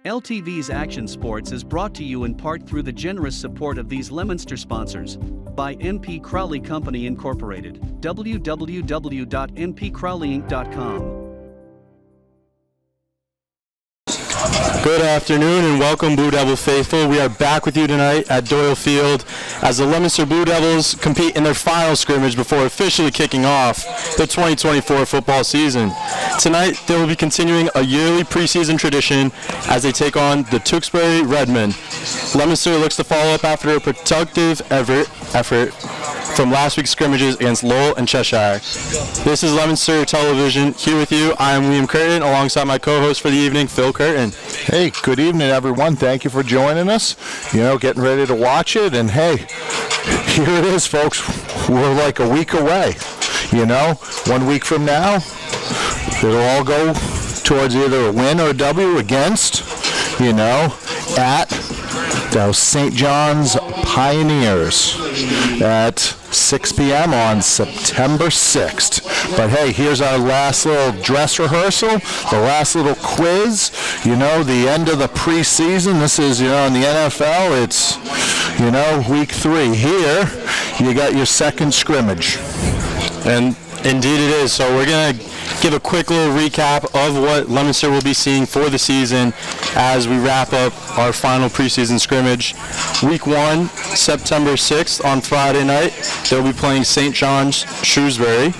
LTV's Action Sports is brought to you in part through the generous support of these Leominster sponsors. By MP Crowley Company Incorporated, www.mpcrowleyinc.com. Good afternoon and welcome Blue Devil faithful. We are back with you tonight at Doyle Field as the Leominster Blue Devils compete in their final scrimmage before officially kicking off the 2024 football season. Tonight they will be continuing a yearly preseason tradition as they take on the Tewksbury Redmen. Leominster looks to follow up after a productive effort from last week's scrimmages against Lowell and Cheshire. This is Leominster Television. Here with you, I am Liam Curtin alongside my co-host for the evening, Phil Curtin. Hey, good evening, everyone. Thank you for joining us. Getting ready to watch it. And hey, here it is, folks. We're like a week away. 1 week from now, it'll all go towards either a win or a W against, at those St. John's Pioneers at 6 p.m. on September 6th. But hey, here's our last little dress rehearsal, the last little quiz, the end of the preseason. This is, in the NFL, it's, week 3. Here, you got your second scrimmage. And indeed it is. So we're going to give a quick little recap of what Leominster will be seeing for the season as we wrap up our final preseason scrimmage. Week 1, September 6th on Friday night, they'll be playing St. John's Shrewsbury.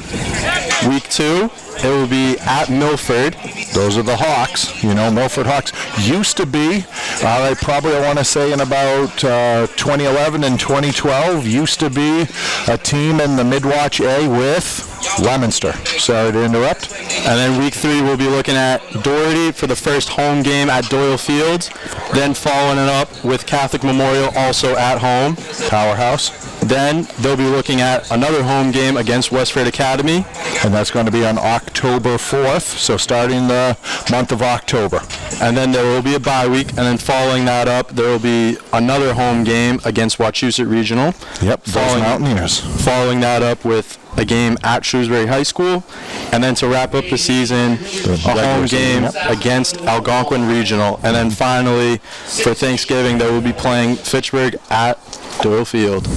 Week 2, it will be at Milford. Those are the Hawks, Milford Hawks. Used to be, probably I want to say in about 2011 and 2012, used to be a team in the Midwatch A with Leominster. Sorry to interrupt. And then week 3, we'll be looking at Doherty for the first home game at Doyle Field. Then following it up with Catholic Memorial also at home. Powerhouse. Then they'll be looking at another home game against Westford Academy. And that's going to be on October 4th, so starting the month of October. And then there will be a bye week, and then following that up, there will be another home game against Wachusett Regional. Yep, those Mountaineers. Following that up with a game at Shrewsbury High School, and then to wrap up the season, a home game against Algonquin Regional. And then finally, for Thanksgiving, they will be playing Fitchburg at Doyle Field.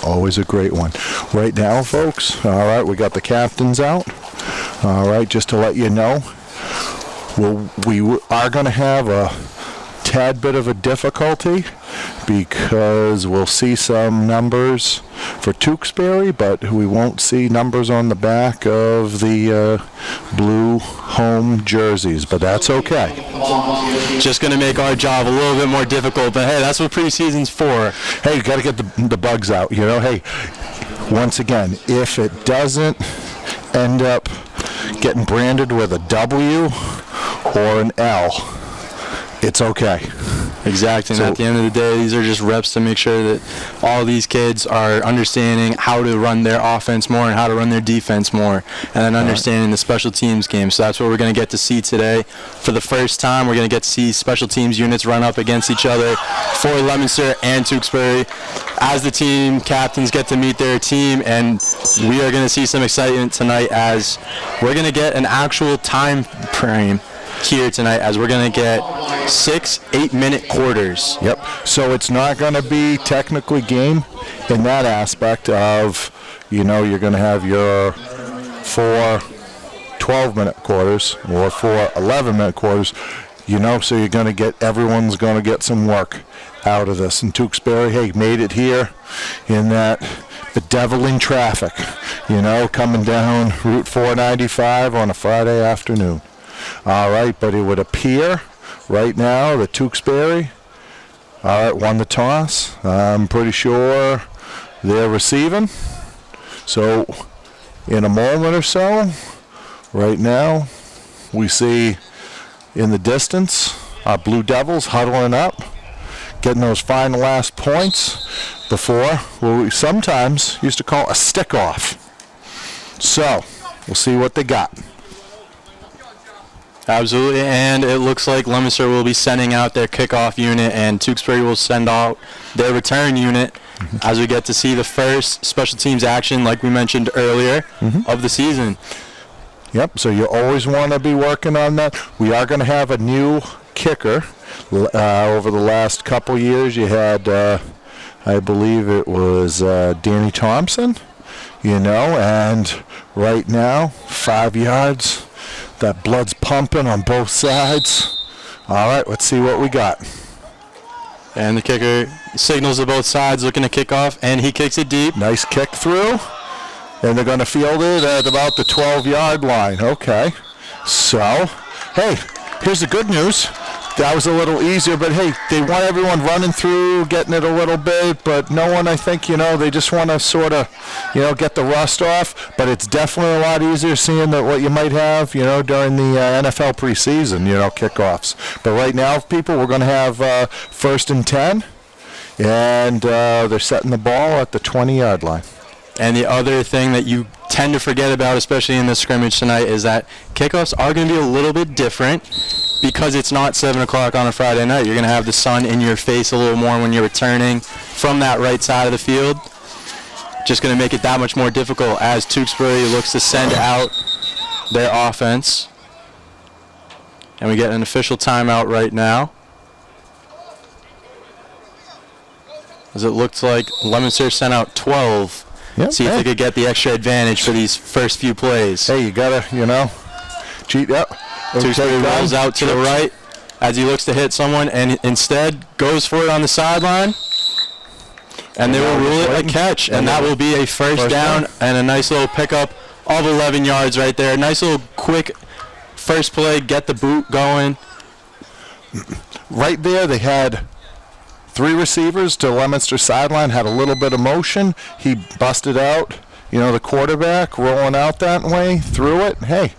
Always a great one. Right now, folks, all right, we got the captains out. All right, just to let you know, we are going to have a tad bit of a difficulty because we'll see some numbers for Tewksbury, but we won't see numbers on the back of the blue home jerseys, but that's okay. Just going to make our job a little bit more difficult, but hey, that's what preseason's for. Hey, you got to get the bugs out, Hey, once again, if it doesn't end up getting branded with a W or an L, it's okay. Exactly, and at the end of the day, these are just reps to make sure that all these kids are understanding how to run their offense more and how to run their defense more, and then understanding the special teams game. So that's what we're going to get to see today. For the first time, we're going to get to see special teams units run up against each other for Leominster and Tewksbury as the team captains get to meet their team, and we are going to see some excitement tonight as we're going to get an actual time frame here tonight as we're going to get 6 8-minute quarters. Yep. So it's not going to be technically game in that aspect of, you're going to have your 4 12-minute quarters or 4 11-minute quarters, so you're going to get, everyone's going to get some work out of this. And Tewksbury, hey, made it here in that bedeviling traffic, coming down Route 495 on a Friday afternoon. All right, but it would appear right now that Tewksbury, won the toss. I'm pretty sure they're receiving. So in a moment or so, right now, we see in the distance our Blue Devils huddling up, getting those final last points before what we sometimes used to call a stick-off. So we'll see what they got. Absolutely, and it looks like Leominster will be sending out their kickoff unit, and Tewksbury will send out their return unit as we get to see the first special teams action, like we mentioned earlier, of the season. Yep, so you always want to be working on that. We are going to have a new kicker. Over the last couple years, you had, I believe it was Danny Thompson, and right now, 5 yards. That blood's pumping on both sides. All right, let's see what we got. And the kicker signals to both sides, looking to kick off, and he kicks it deep. Nice kick through, and they're going to field it at about the 12-yard line. Okay, so, hey, here's the good news. That was a little easier, but hey, they want everyone running through, getting it a little bit, but no one, I think, they just want to sort of, get the rust off. But it's definitely a lot easier seeing that what you might have, during the NFL preseason, kickoffs. But right now, people, we're going to have 1st and 10, and they're setting the ball at the 20-yard line. And the other thing that you tend to forget about, especially in this scrimmage tonight, is that kickoffs are going to be a little bit different because it's not 7 o'clock on a Friday night. You're going to have the sun in your face a little more when you're returning from that right side of the field. Just going to make it that much more difficult as Tewksbury looks to send out their offense. And we get an official timeout right now, as it looks like Leominster sent out 12. Yep, see if they could get the extra advantage for these first few plays. Hey, you gotta, cheat up. Tewksbury rolls out to the right as he looks to hit someone, and instead goes for it on the sideline. And they will rule it a catch, and that will be a first down and a nice little pickup of 11 yards right there. Nice little quick first play, get the boot going. Right there, they had 3 receivers to Leominster sideline, had a little bit of motion. He busted out, the quarterback rolling out that way, threw it. Hey,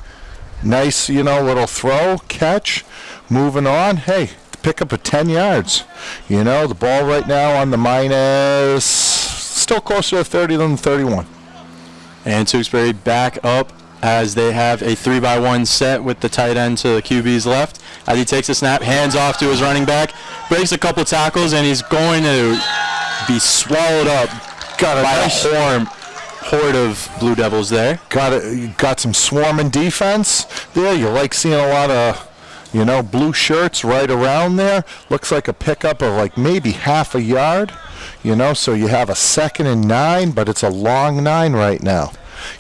nice, little throw, catch, moving on. Hey, pick up 10 yards. The ball right now on the minus, still closer to 30 than 31. And Tewksbury back up as they have a 3-by-1 set with the tight end to the QB's left. As he takes a snap, hands off to his running back, breaks a couple tackles, and he's going to be swallowed up by a horde of Blue Devils there. Got some swarming defense there. You like seeing a lot of, blue shirts right around there. Looks like a pickup of like maybe half a yard, so you have a 2nd and 9, but it's a long 9 right now.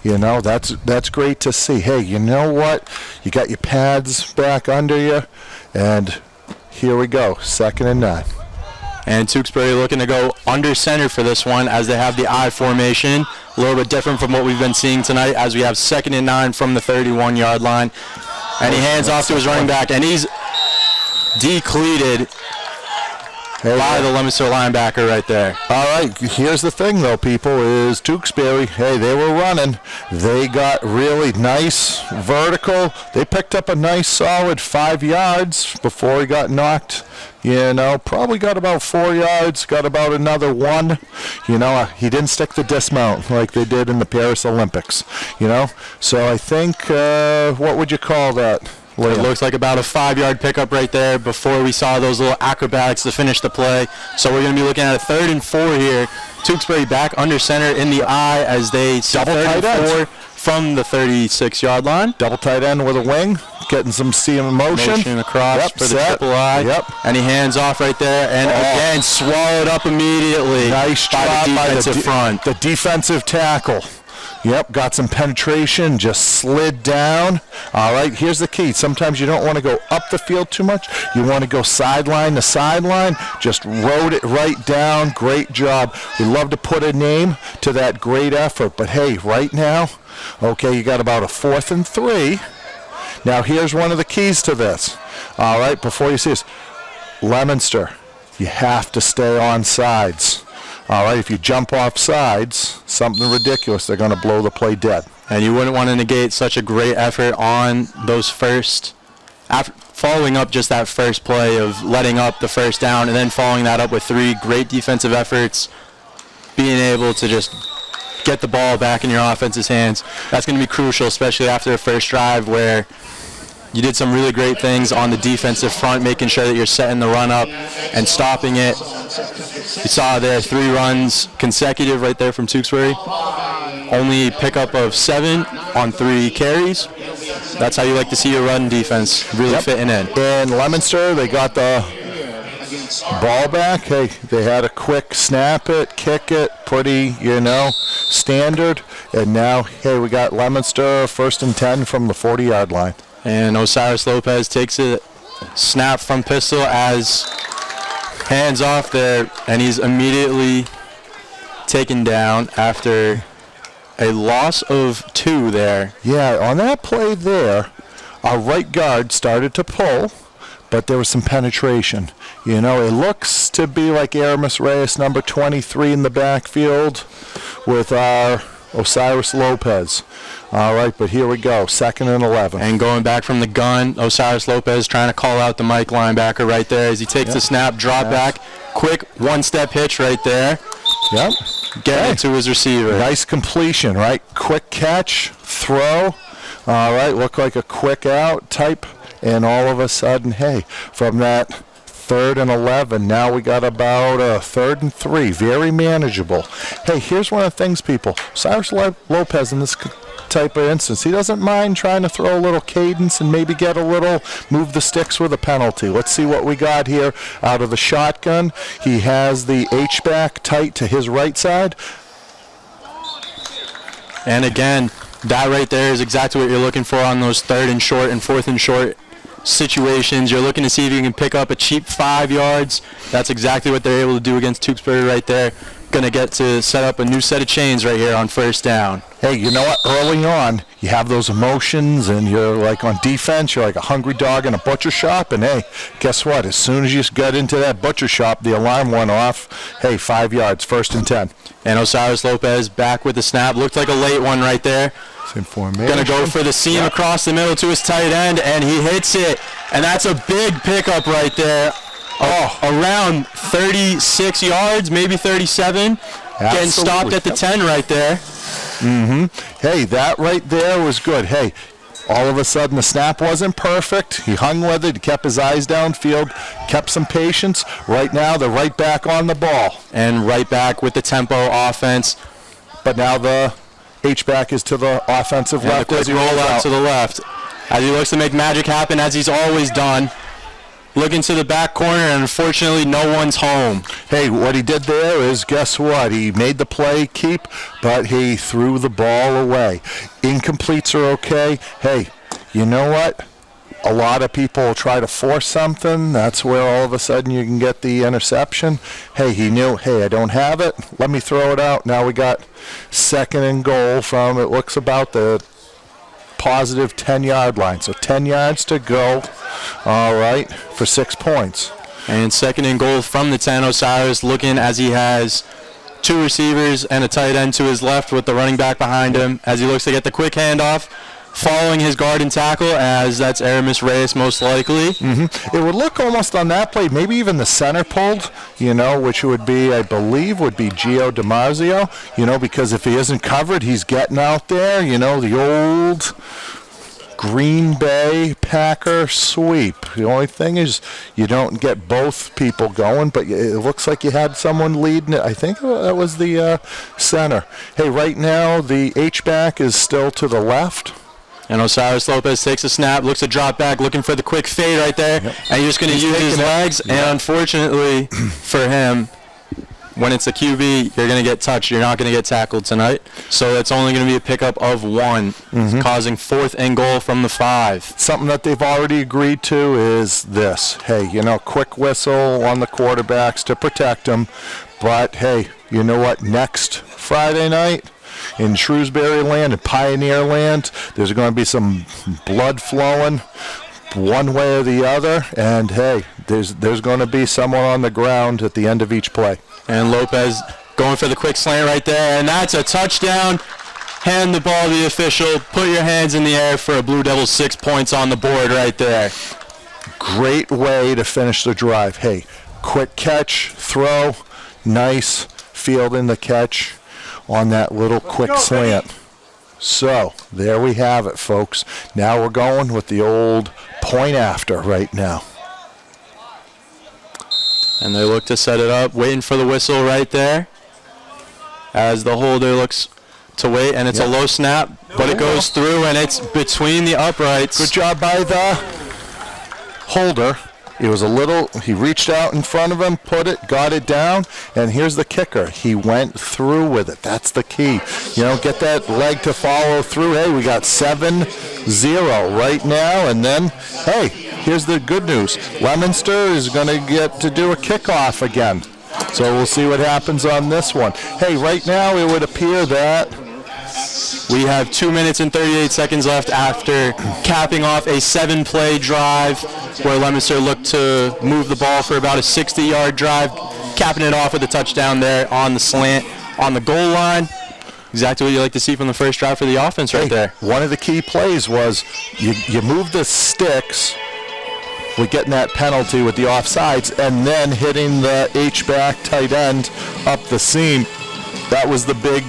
That's great to see. Hey, you know what? You got your pads back under you, and here we go, 2nd and 9. And Tewksbury looking to go under center for this one as they have the I formation. A little bit different from what we've been seeing tonight as we have 2nd and 9 from the 31-yard line. And he hands off to his running back, and he's decleated by the Leominster linebacker right there. All right, here's the thing, though, people, is Tewksbury, hey, they were running. They got really nice vertical. They picked up a nice solid 5 yards before he got knocked. Probably got about 4 yards, got about another 1. He didn't stick the dismount like they did in the Paris Olympics, So I think, what would you call that? It looks like about a 5-yard pickup right there before we saw those little acrobatics to finish the play. So we're going to be looking at a 3rd and 4 here. Tewksbury back under center in the I as they double tight end from the 36-yard line. Double tight end with a wing, getting some steam motion. Across for the triple I. Yep. And he hands off right there, and again swallowed up immediately. Nice by job the defensive front. The defensive tackle. Yep, got some penetration, just slid down. All right, here's the key. Sometimes you don't want to go up the field too much. You want to go sideline to sideline. Just rode it right down. Great job. We love to put a name to that great effort. But, hey, right now, okay, you got about a 4th and 3. Now, here's one of the keys to this. All right, before you see this, Leominster, you have to stay on sides. All right, if you jump off sides, something ridiculous, they're going to blow the play dead. And you wouldn't want to negate such a great effort on those following up just that first play of letting up the first down and then following that up with 3 great defensive efforts, being able to just get the ball back in your offense's hands. That's going to be crucial, especially after the first drive where you did some really great things on the defensive front, making sure that you're setting the run up and stopping it. You saw there 3 runs consecutive right there from Tewksbury. Only pickup of 7 on 3 carries. That's how you like to see your run defense really fitting in. And Leominster, they got the ball back. Hey, they had a quick snap it, kick it, pretty, standard. And now, hey, we got Leominster 1st and 10 from the 40-yard line. And Osiris Lopez takes a snap from pistol as hands off there, and he's immediately taken down after a loss of 2 there. Yeah, on that play there, our right guard started to pull, but there was some penetration. It looks to be like Aramis Reyes, number 23 in the backfield with our Osiris Lopez. All right, but here we go, 2nd and 11. And going back from the gun, Osiris Lopez trying to call out the Mike linebacker right there as he takes the snap, drop back, quick one-step hitch right there. Yep. Getting it to his receiver. Nice completion, right? Quick catch, throw. All right, look like a quick out type. And all of a sudden, hey, from that 3rd and 11, now we got about a 3rd and 3. Very manageable. Hey, here's one of the things, people. Cyrus Lopez in this type of instance, he doesn't mind trying to throw a little cadence and maybe get a little, move the sticks with a penalty. Let's see what we got here out of the shotgun. He has the H-back tight to his right side. And again, that right there is exactly what you're looking for on those 3rd and short and 4th and short situations. You're looking to see if you can pick up a cheap 5 yards. That's exactly what they're able to do against Tewksbury right there. Going to get to set up a new set of chains right here on 1st down. Hey, you know what? Early on, you have those emotions, and you're like on defense, you're like a hungry dog in a butcher shop, and hey, guess what? As soon as you got into that butcher shop, the alarm went off. Hey, 5 yards, 1st and 10. And Osiris Lopez back with the snap. Looked like a late one right there. Same formation. Going to go for the seam across the middle to his tight end, and he hits it. And that's a big pickup right there. Around 36 yards, maybe 37. Getting stopped at the 10 right there. Hey, that right there was good. Hey, all of a sudden the snap wasn't perfect. He hung with it. He kept his eyes downfield, kept some patience. Right now, they're right back on the ball. And right back with the tempo offense. But now the H-back is to the offensive left. As he rolls out to the left. As he looks to make magic happen, as he's always done. Looking to the back corner, and unfortunately, no one's home. Hey, what he did there is, guess what? He made the play keep, but he threw the ball away. Incompletes are okay. Hey, you know what? A lot of people try to force something. That's where all of a sudden you can get the interception. Hey, he knew, hey, I don't have it. Let me throw it out. Now we got 2nd and goal from, it looks about the positive 10-yard line. So 10 yards to go, all right, for 6 points. And 2nd and goal from the 10. Osiris looking as he has 2 receivers and a tight end to his left with the running back behind him as he looks to get the quick handoff. Following his guard and tackle, as that's Aramis Reyes most likely. It would look almost on that play, maybe even the center pulled, which would be, I believe, would be Gio DiMarzio, because if he isn't covered, he's getting out there, the old Green Bay Packer sweep. The only thing is you don't get both people going, but it looks like you had someone leading it. I think that was the center. Hey, right now the H-back is still to the left. And Osiris Lopez takes a snap, looks to drop back, looking for the quick fade right there. And he's just going to use his legs. And unfortunately for him, when it's a QB, you're going to get touched. You're not going to get tackled tonight. So that's only going to be a pickup of 1, causing 4th and goal from the 5. Something that they've already agreed to is this. Hey, quick whistle on the quarterbacks to protect them. But, hey, you know what? Next Friday night, in Shrewsbury land and Pioneer land, there's going to be some blood flowing one way or the other, and hey, there's going to be someone on the ground at the end of each play. And Lopez going for the quick slant right there, and that's a touchdown. Hand the ball to the official. Put your hands in the air for a Blue Devils 6 points on the board right there. Great way to finish the drive. Hey, quick catch, throw, nice fielding the catch on that little quick slant. So there we have it, folks. Now we're going with the old point after right now. And they look to set it up, waiting for the whistle right there as the holder looks to wait, and it's a low snap, but But it goes through, and it's between the uprights. Good job by the holder. He reached out in front of him, put it, got it down, and here's the kicker. He went through with it. That's the key. Get that leg to follow through. Hey, we got 7-0 right now, and then, hey, here's the good news. Leominster is going to get to do a kickoff again. So we'll see what happens on this one. Hey, right now it would appear that we have 2 minutes and 38 seconds left after capping off a 7-play drive where Leominster looked to move the ball for about a 60-yard drive, capping it off with a touchdown there on the slant on the goal line. Exactly what you like to see from the first drive for the offense right there. One of the key plays was you move the sticks with getting that penalty with the offsides and then hitting the H-back tight end up the seam. That was the big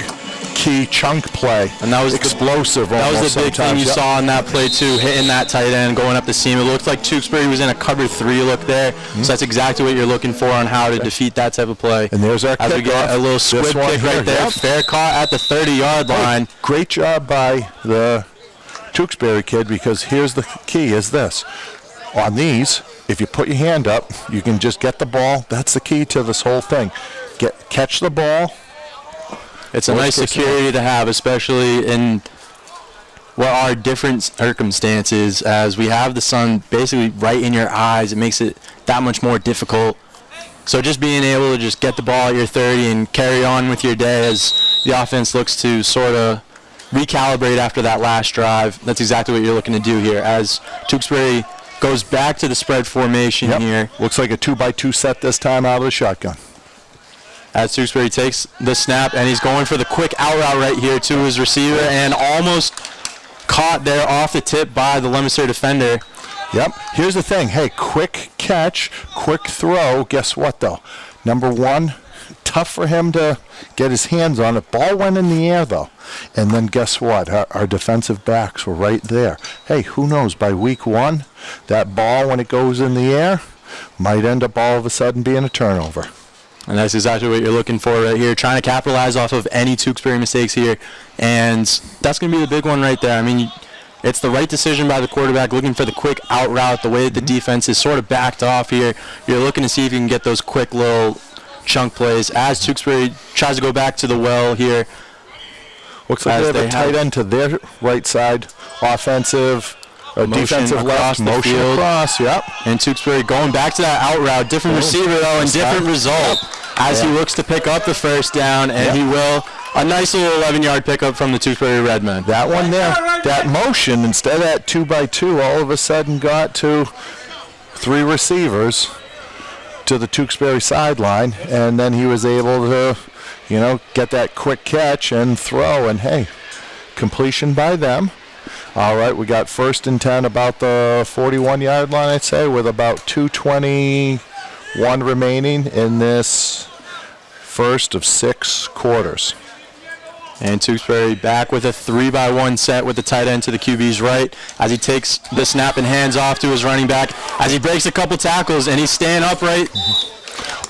key chunk play, and that was explosive. That was the big thing you saw on that play too, hitting that tight end, going up the seam. It looked like Tewksbury was in a cover 3 look there, so that's exactly what you're looking for on how to defeat that type of play. And there's our as we get a little squib kick right there, yep. Fair caught at the 30-yard line. Great job by the Tewksbury kid, because here's the key: is this. On these, if you put your hand up, you can just get the ball. That's the key to this whole thing. Catch the ball. It's a nice security to have, especially in what are different circumstances, as we have the sun basically right in your eyes. It makes it that much more difficult. So just being able to just get the ball at your 30 and carry on with your day as the offense looks to sort of recalibrate after that last drive, that's exactly what you're looking to do here as Tewksbury goes back to the spread formation here. Looks like a 2-by-2 set this time out of the shotgun. As Tewksbury takes the snap, and he's going for the quick out route right here to his receiver, and almost caught there off the tip by the Leominster defender. Yep. Here's the thing. Hey, quick catch, quick throw. Guess what, though? Number one, tough for him to get his hands on it. Ball went in the air, though. And then guess what? Our defensive backs were right there. Hey, who knows? By week 1, that ball, when it goes in the air, might end up all of a sudden being a turnover. And that's exactly what you're looking for right here, trying to capitalize off of any Tewksbury mistakes here. And that's going to be the big one right there. I mean, it's the right decision by the quarterback, looking for the quick out route, the way that the defense is sort of backed off here. You're looking to see if you can get those quick little chunk plays as Tewksbury tries to go back to the well here. Looks like they have a tight end to their right side, offensive. Defensive left, motion across, yep. And Tewksbury going back to that out route. Different receiver, though, and different result as he looks to pick up the first down, and he will. A nice little 11-yard pickup from the Tewksbury Redmen. That one there, that motion, instead of that 2-by-2, all of a sudden got to 3 receivers to the Tewksbury sideline, and then he was able to, get that quick catch and throw, and hey, completion by them. All right, we got 1st and 10 about the 41-yard line, I'd say, with about 2:21 remaining in this first of 6 quarters. And Tewksbury back with a 3-by-1 set with the tight end to the QB's right as he takes the snap and hands off to his running back as he breaks a couple tackles, and he's staying upright,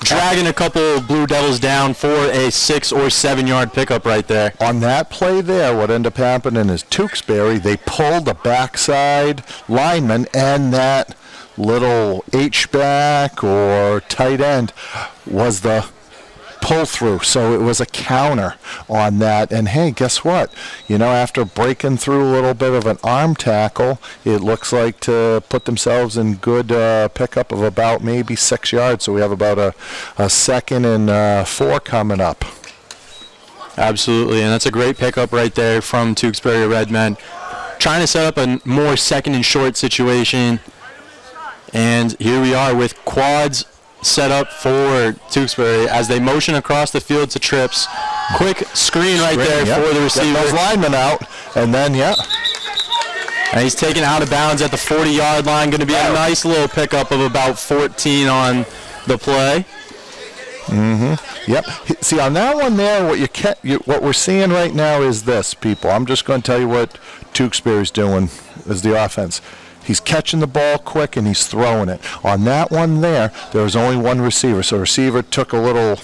dragging a couple Blue Devils down for a 6 or 7-yard pickup right there. On that play there, what ended up happening is Tewksbury, they pulled the backside lineman, and that little H-back or tight end was the pull-through. So it was a counter on that. And, hey, guess what? After breaking through a little bit of an arm tackle, it looks like to put themselves in good pickup of about maybe 6 yards. So we have about a 2nd and 4 coming up. Absolutely, and that's a great pickup right there from Tewksbury Redmen. Trying to set up a more 2nd and short situation. And here we are with quads set up for Tewksbury as they motion across the field to trips. Quick screen right there for the receiver. Get those linemen out, and then, And he's taken out of bounds at the 40-yard line. Going to be a nice little pickup of about 14 on the play. Yep. See, on that one there, what we're seeing right now is this, people. I'm just going to tell you what Tewksbury's doing as the offense. He's catching the ball quick, and he's throwing it. On that one there was only one receiver. So receiver took a little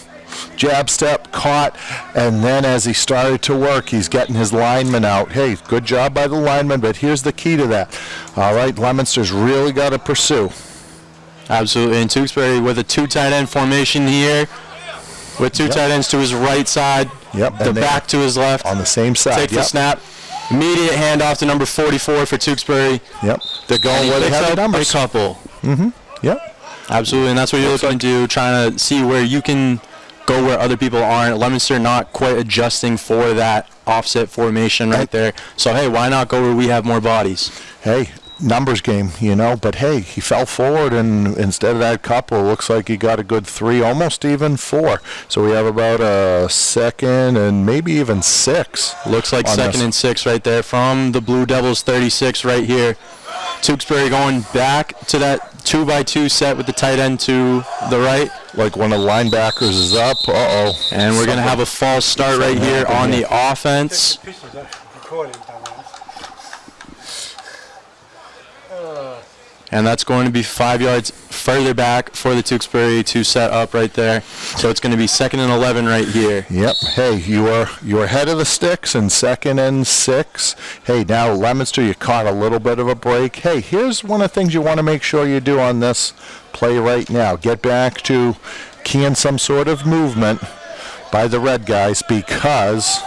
jab step, caught, and then as he started to work, he's getting his lineman out. Hey, good job by the lineman, but here's the key to that. All right, Leominster's really got to pursue. Absolutely, and Tewksbury with a 2 tight end formation here, with 2 tight ends to his right side, the back to his left. On the same side. Take the snap. Immediate handoff to number 44 for Tewksbury. Yep. They're going where they have the numbers. A couple. Yep. Absolutely, and that's what you're looking to do, trying to see where you can go where other people aren't. Leominster not quite adjusting for that offset formation right there. So, hey, why not go where we have more bodies? Hey, numbers game, but hey, he fell forward, and instead of that couple, it looks like he got a good 3, almost even 4. So we have about a 2nd and maybe even 6. Looks like 2nd and 6 right there from the Blue Devils 36 right here. Tewksbury going back to that 2x2 set with the tight end to the right. Like when the linebackers is up, And we're going to have a false start right here on the offense. And that's going to be 5 yards further back for the Tewksbury to set up right there. So it's going to be 2nd and 11 right here. Yep. Hey, you are ahead of the sticks and 2nd and 6. Hey, now Leominster, you caught a little bit of a break. Hey, here's one of the things you want to make sure you do on this play right now. Get back to keying some sort of movement by the red guys because,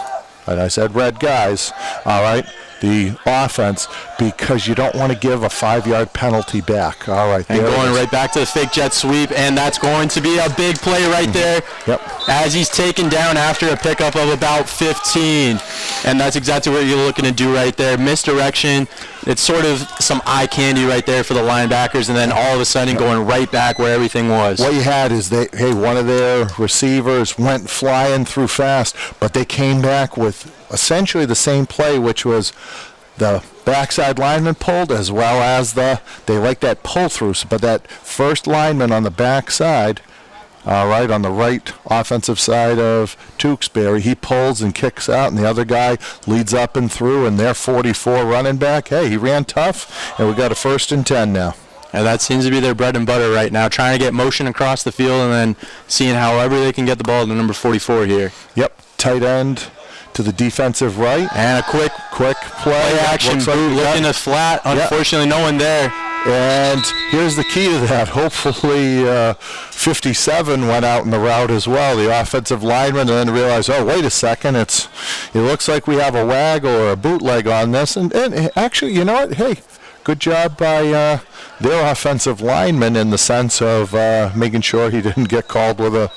and I said red guys, all right, the offense, because you don't want to give a 5-yard penalty back. All right. And going right back to the fake jet sweep, and that's going to be a big play right there. Yep. As he's taken down after a pickup of about 15. And that's exactly what you're looking to do right there. Misdirection. It's sort of some eye candy right there for the linebackers, and then all of a sudden going right back where everything was. What you had is one of their receivers went flying through fast, but they came back with essentially the same play, which was the backside lineman pulled as well as they like that pull through, but that first lineman on the backside, right on the right offensive side of Tewksbury, he pulls and kicks out, and the other guy leads up and through, and their 44 running back, hey, he ran tough, and we got a 1st and 10 now. And that seems to be their bread and butter right now, trying to get motion across the field and then seeing however they can get the ball to number 44 here. Yep, tight end to the defensive right. And a quick play action boot, looking at flat. Unfortunately, no one there. And here's the key to that. Hopefully 57 went out in the route as well, the offensive lineman, and then realized, oh, wait a second, it looks like we have a wag or a bootleg on this. And actually, you know what? Hey, good job by their offensive lineman in the sense of making sure he didn't get called with a,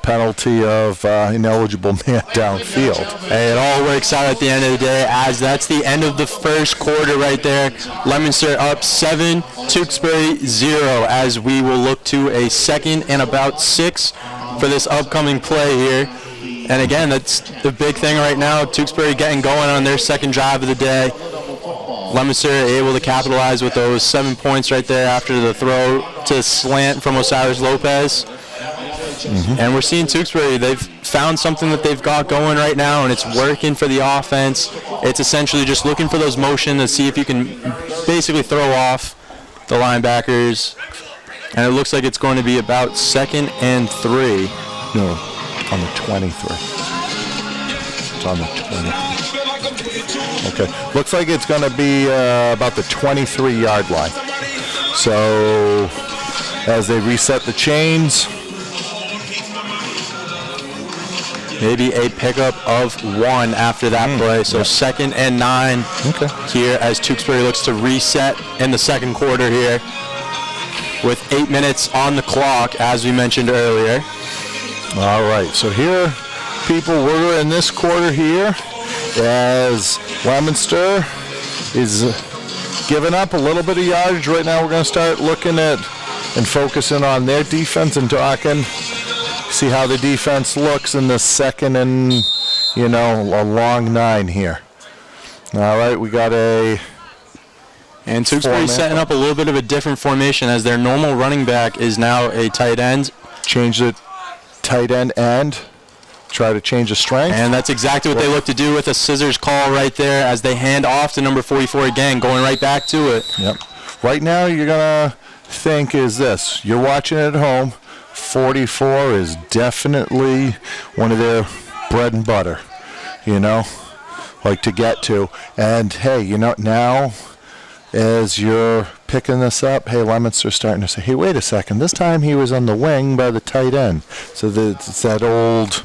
penalty of ineligible man downfield. Hey, it all works out at the end of the day, as that's the end of the first quarter right there. Leominster up 7, Tewksbury 0, as we will look to a 2nd and about 6 for this upcoming play here. And again, that's the big thing right now. Tewksbury getting going on their 2nd drive of the day. Leominster able to capitalize with those 7 points right there after the throw to slant from Osiris Lopez. And we're seeing Tewksbury, they've found something that they've got going right now, and it's working for the offense. It's essentially just looking for those motion to see if you can basically throw off the linebackers. And it looks like it's going to be about 2nd and 3. No, on the 23. It's on the 23. Okay, looks like it's going to be about the 23-yard line. So as they reset the chains, maybe a pickup of 1 after that play. So 2nd and 9 here as Tewksbury looks to reset in the 2nd quarter here with 8 minutes on the clock, as we mentioned earlier. All right, so here, people, we're in this quarter here as Leominster is giving up a little bit of yardage. Right now we're going to start looking at and focusing on their defense and talking, see how the defense looks in the 2nd and, a long 9 here. All right, we got and Tewksbury setting up a little bit of a different formation, as their normal running back is now a tight end. Change the tight end and try to change the strength. And that's exactly what they look to do with a scissors call right there as they hand off to number 44 again, going right back to it. Yep. Right now you're going to think is this. You're watching at home. 44 is definitely one of their bread and butter, like to get to. And, hey, now as you're picking this up, hey, Leominster's starting to say, hey, wait a second. This time he was on the wing by the tight end. So it's that old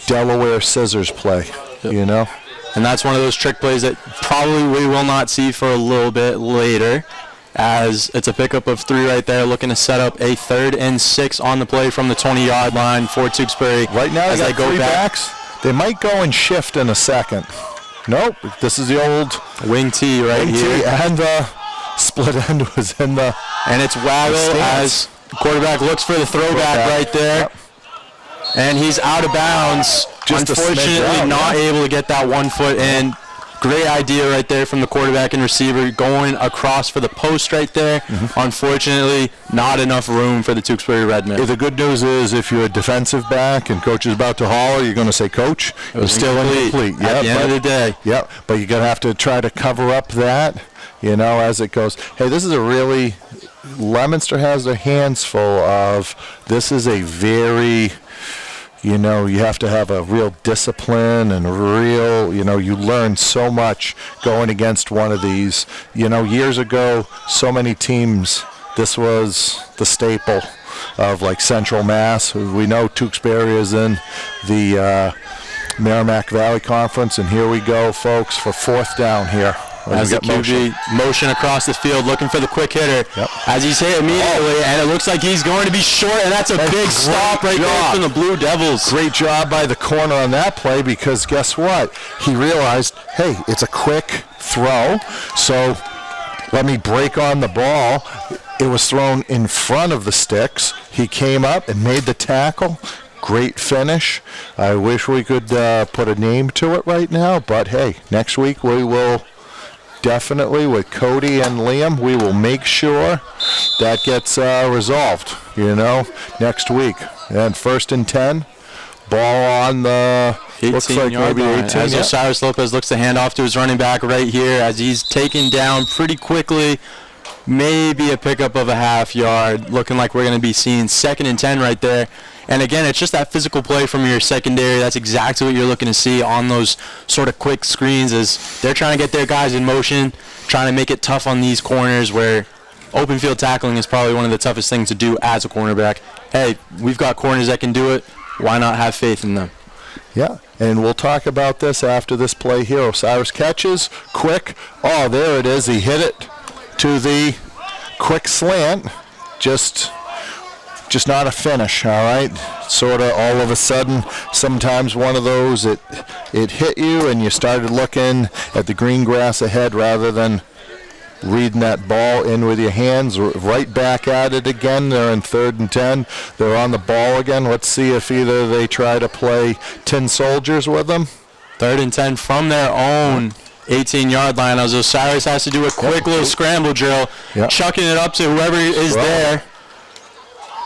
Delaware scissors play, And that's one of those trick plays that probably we will not see for a little bit later, as it's a pickup of 3 right there, looking to set up a 3rd and 6 on the play from the 20-yard line for Tewksbury. Right now, as they go back, they might go and shift in a second. Nope, this is the old wing T right here. And the split end was in the... And it's Waggle as the quarterback looks for the throwback right there. Yep. And he's out of bounds. Just unfortunately not able to get that 1 foot in. Great idea right there from the quarterback and receiver going across for the post right there. Unfortunately, not enough room for the Tewksbury Redmen. The good news is if you're a defensive back and coach is about to holler, you're going to say, Coach, it was still incomplete. At the end of the day. Yep, but you're going to have to try to cover up that, as it goes. Hey, this is a really, Leominster has their hands full of, this is a very... you have to have a real discipline and a real, you learn so much going against one of these. Years ago, so many teams, this was the staple of like Central Mass. We know Tewksbury is in the Merrimack Valley Conference, and here we go, folks, for 4th down here. As the QB motion across the field, looking for the quick hitter. As he's hit immediately, and it looks like he's going to be short, and that's a big stop right there from the Blue Devils. Great job by the corner on that play, because guess what? He realized, hey, it's a quick throw, so let me break on the ball. It was thrown in front of the sticks. He came up and made the tackle. Great finish. I wish we could put a name to it right now, but hey, next week we will... definitely with Cody and Liam, we will make sure that gets resolved, next week. And 1st and 10, ball on the 18-yard line. As Osiris Lopez looks to hand off to his running back right here, as he's taken down pretty quickly. Maybe a pickup of a half yard. Looking like we're going to be seeing 2nd and 10 right there. And again, it's just that physical play from your secondary. That's exactly what you're looking to see on those sort of quick screens, as they're trying to get their guys in motion, trying to make it tough on these corners where open field tackling is probably one of the toughest things to do as a cornerback. Hey, we've got corners that can do it. Why not have faith in them? Yeah, and we'll talk about this after this play here. Osiris catches, quick. Oh, there it is. He hit it to the quick slant. Just not a finish, all right? Sort of all of a sudden, sometimes one of those, it hit you and you started looking at the green grass ahead rather than reading that ball in with your hands. Right back at it again. They're in 3rd and 10. They're on the ball again. Let's see if either they try to play tin soldiers with them. 3rd and 10 from their own 18-yard line, as Osiris has to do a quick little scramble drill, chucking it up to whoever is there.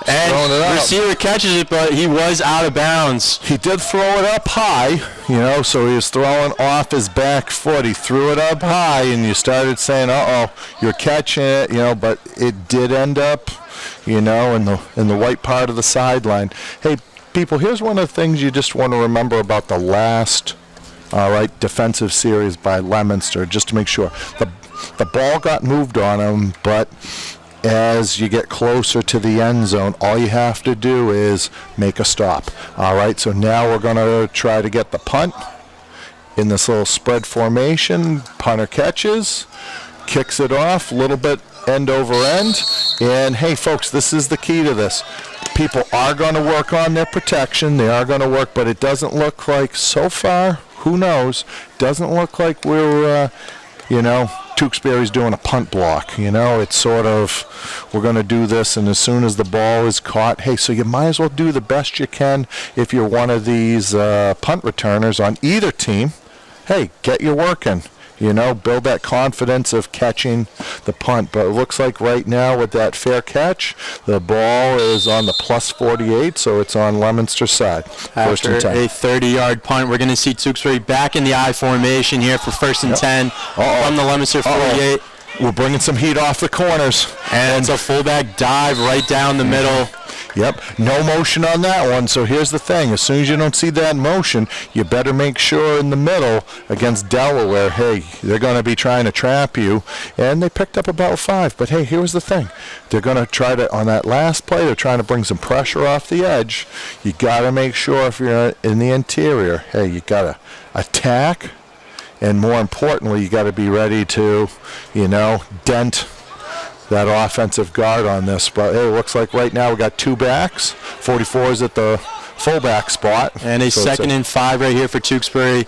And the receiver catches it, but he was out of bounds. He did throw it up high, so he was throwing off his back foot. He threw it up high, and you started saying, uh-oh, you're catching it, but it did end up, in the white part of the sideline. Hey, people, here's one of the things you just want to remember about the last, defensive series by Leominster, just to make sure. The ball got moved on him, but... as you get closer to the end zone, all you have to do is make a stop. All right, so now we're going to try to get the punt in this little spread formation. Punter catches, kicks it off, a little bit end over end. And, hey, folks, this is the key to this. People are going to work on their protection. They are going to work, but it doesn't look like, so far, who knows, doesn't look like we're, Tewksbury's doing a punt block. It's sort of, we're going to do this, and as soon as the ball is caught, hey, so you might as well do the best you can if you're one of these punt returners on either team. Hey, get your work in. Build that confidence of catching the punt. But it looks like right now with that fair catch, the ball is on the plus 48, so it's on Leominster's side. After a 30-yard punt, we're going to see Tewksbury back in the I formation here for 1st and 10 from the Leominster 48. We're bringing some heat off the corners. And it's a fullback dive right down the middle. Yep, no motion on that one. So here's the thing. As soon as you don't see that motion, you better make sure in the middle against Delaware, hey, they're going to be trying to trap you. And they picked up about 5. But, hey, here's the thing. They're going to try to, on that last play, they're trying to bring some pressure off the edge. You got to make sure if you're in the interior, hey, you got to attack. And more importantly, you got to be ready to, dent that offensive guard on this. But hey, it looks like right now we got 2 backs. 44 is at the fullback spot. And a 2nd and 5 right here for Tewksbury.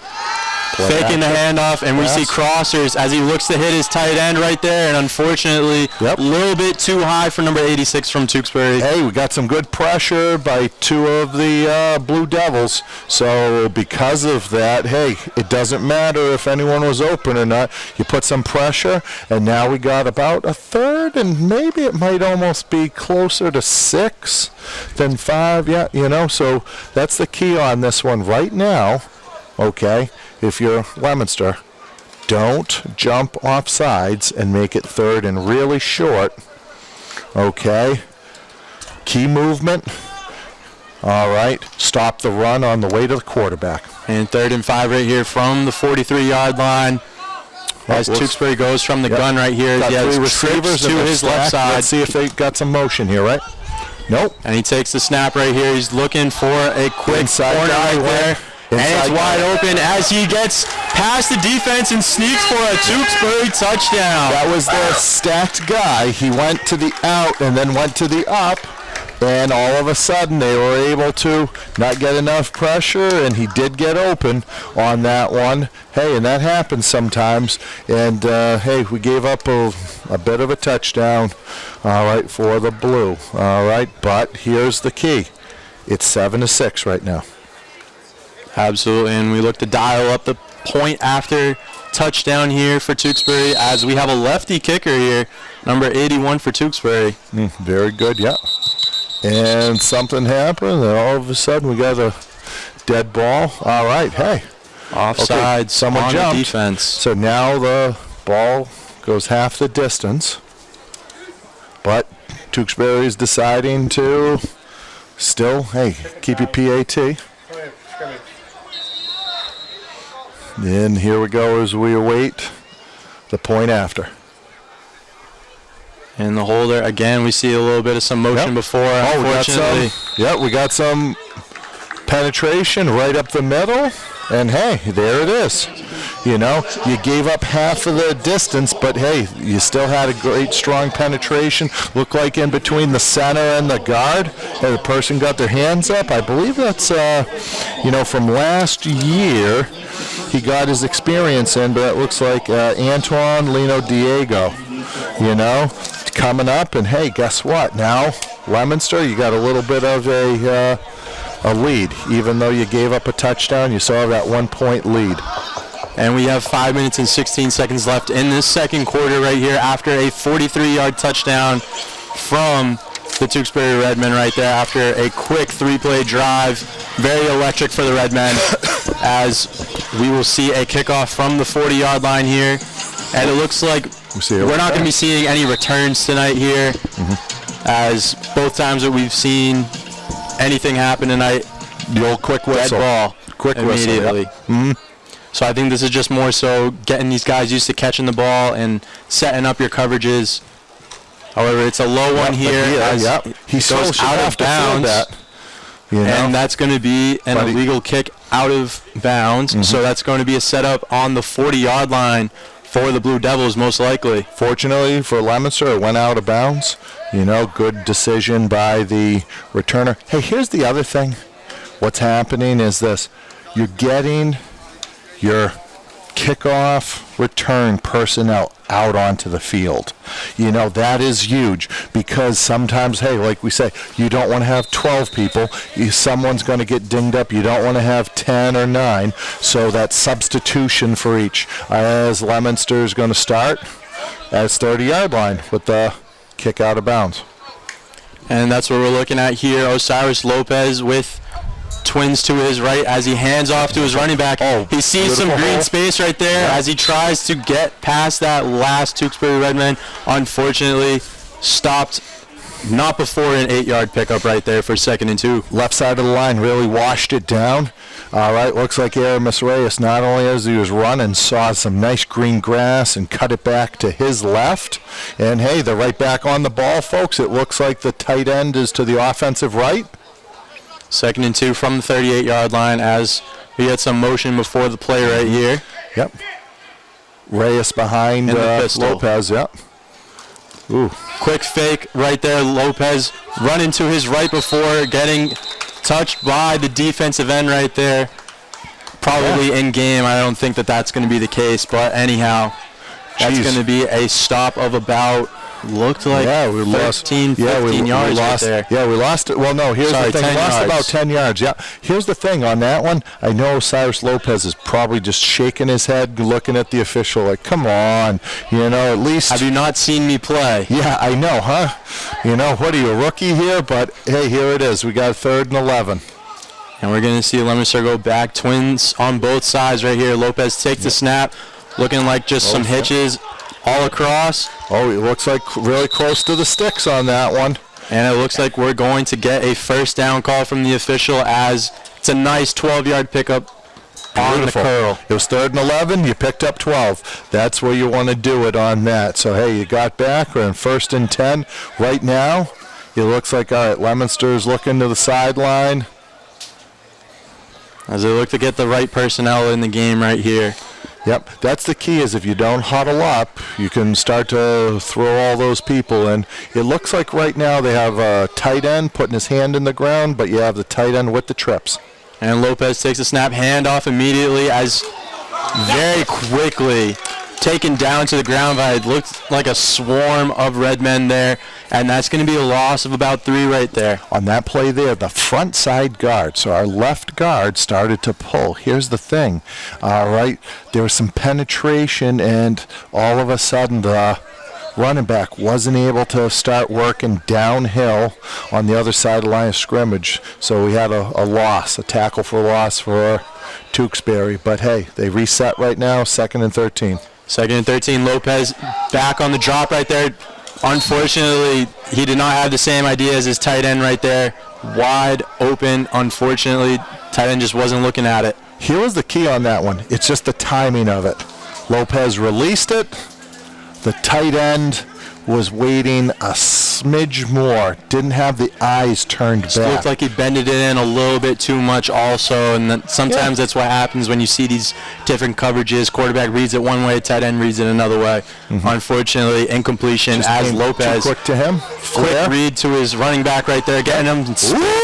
Faking the handoff, and we see Crossers as he looks to hit his tight end right there, and unfortunately, a little bit too high for number 86 from Tewksbury. Hey, we got some good pressure by 2 of the Blue Devils, so because of that, hey, it doesn't matter if anyone was open or not. You put some pressure, and now we got about a 3rd, and maybe it might almost be closer to 6 than 5, so that's the key on this one right now, okay? If you're Leominster, don't jump off sides and make it 3rd and really short. Okay. Key movement. All right. Stop the run on the way to the quarterback. And 3rd and 5 right here from the 43-yard line. As Tewksbury goes from the gun right here. Got 3 receivers to his left side. Let's see if they got some motion here, right? Nope. And he takes the snap right here. He's looking for a quick corner right there. And it's wide open as he gets past the defense and sneaks for a Tewksbury touchdown. That was their stacked guy. He went to the out and then went to the up. And all of a sudden they were able to not get enough pressure, and he did get open on that one. Hey, and that happens sometimes. And, hey, we gave up a bit of a touchdown, all right, for the Blue. All right, but here's the key. It's 7-6 right now. Absolutely, and we look to dial up the point after touchdown here for Tewksbury as we have a lefty kicker here, number 81 for Tewksbury. Very good, yeah. And something happened, and all of a sudden we got a dead ball. All right, hey. Offside, okay, someone jumped. The defense. So now the ball goes half the distance, but Tewksbury is deciding to still, hey, keep your PAT. And here we go as we await the point after. And the holder, again, we see a little bit of some motion before, unfortunately. We got some penetration right up the middle. And, hey, there it is. You gave up half of the distance, but, hey, you still had a great, strong penetration. Looked like in between the center and the guard, and the person got their hands up. I believe that's, from last year. He got his experience in, but it looks like Antoine Lino Diego, coming up. And, hey, guess what? Now, Leominster, you got a little bit of a lead. Even though you gave up a touchdown, you saw that 1-point lead. And we have 5 minutes and 16 seconds left in this second quarter right here after a 43-yard touchdown from the Tewksbury Redmen right there after a quick 3-play drive. Very electric for the Redmen as we will see a kickoff from the 40-yard line here. And it looks like we're not going to be seeing any returns tonight here as both times that we've seen anything happen tonight, the old quick whistle. Dead ball. Quick immediately. Whistle, yep. So I think this is just more so getting these guys used to catching the ball and setting up your coverages. However, it's a low one here. He goes out of bounds. And that's going to be an illegal kick out of bounds. So that's going to be a setup on the 40-yard line for the Blue Devils, most likely. Fortunately for Leominster, it went out of bounds. Good decision by the returner. Hey, here's the other thing. What's happening is this. You're getting your kickoff return personnel out onto the field. That is huge because sometimes, hey, like we say, you don't want to have 12 people. Someone's going to get dinged up. You don't want to have 10 or 9. So that substitution for each. As Leominster is going to start as 30-yard line with the kick out of bounds. And that's what we're looking at here. Osiris Lopez with Twins to his right as he hands off to his running back. He sees some green space right there as he tries to get past that last Tewksbury Redmen. Unfortunately, stopped not before an 8-yard pickup right there for 2nd and 2. Left side of the line really washed it down. All right, looks like Aramis Reyes, not only as he was running, saw some nice green grass and cut it back to his left. And, hey, they're right back on the ball, folks. It looks like the tight end is to the offensive right. 2nd and 2 from the 38-yard line as we had some motion before the play right here. Yep. Reyes behind Lopez, yep. Ooh. Quick fake right there. Lopez running to his right before getting touched by the defensive end right there. Probably in game. I don't think that that's going to be the case, but anyhow, that's going to be a stop of about, looked like 15 yards right there. Yeah, we lost it. Well, no, here's the thing. We lost about 10 yards. Yeah. Here's the thing on that one. I know Cyrus Lopez is probably just shaking his head looking at the official like, come on. You know, at least. Have you not seen me play? Yeah, I know, huh? You know, what are you, a rookie here? But, hey, here it is. We got 3rd and 11. And we're going to see Leominster go back. Twins on both sides right here. Lopez takes the snap. Looking like just some hitches all across. Oh, it looks like really close to the sticks on that one. And it looks like we're going to get a first down call from the official as it's a nice 12-yard pickup on the curl. It was 3rd and 11. You picked up 12. That's where you want to do it on that. So, hey, you got back. We're in 1st and 10. Right now, it looks like, all right, Leominster's looking to the sideline. As they look to get the right personnel in the game right here. Yep, that's the key is if you don't huddle up, you can start to throw all those people in. It looks like right now they have a tight end putting his hand in the ground, but you have the tight end with the trips. And Lopez takes a snap, handoff immediately as very quickly taken down to the ground by it looked like a swarm of red men there, and that's going to be a loss of about 3 right there. On that play there, the front side guard, so our left guard started to pull. Here's the thing, all right, there was some penetration, and all of a sudden the running back wasn't able to start working downhill on the other side of the line of scrimmage, so we had a loss, a tackle for loss for Tewksbury, but hey, they reset right now, 2nd and 13. 2nd and 13, Lopez back on the drop right there. Unfortunately, he did not have the same idea as his tight end right there. Wide open, unfortunately, tight end just wasn't looking at it. Here was the key on that one. It's just the timing of it. Lopez released it. The tight end was waiting a smidge more. Didn't have the eyes turned back. Looked like he bended it in a little bit too much also, and sometimes that's what happens when you see these different coverages. Quarterback reads it one way, tight end reads it another way. Unfortunately, incompletion just as Lopez. Too quick to him. Quick read to his running back right there, getting him.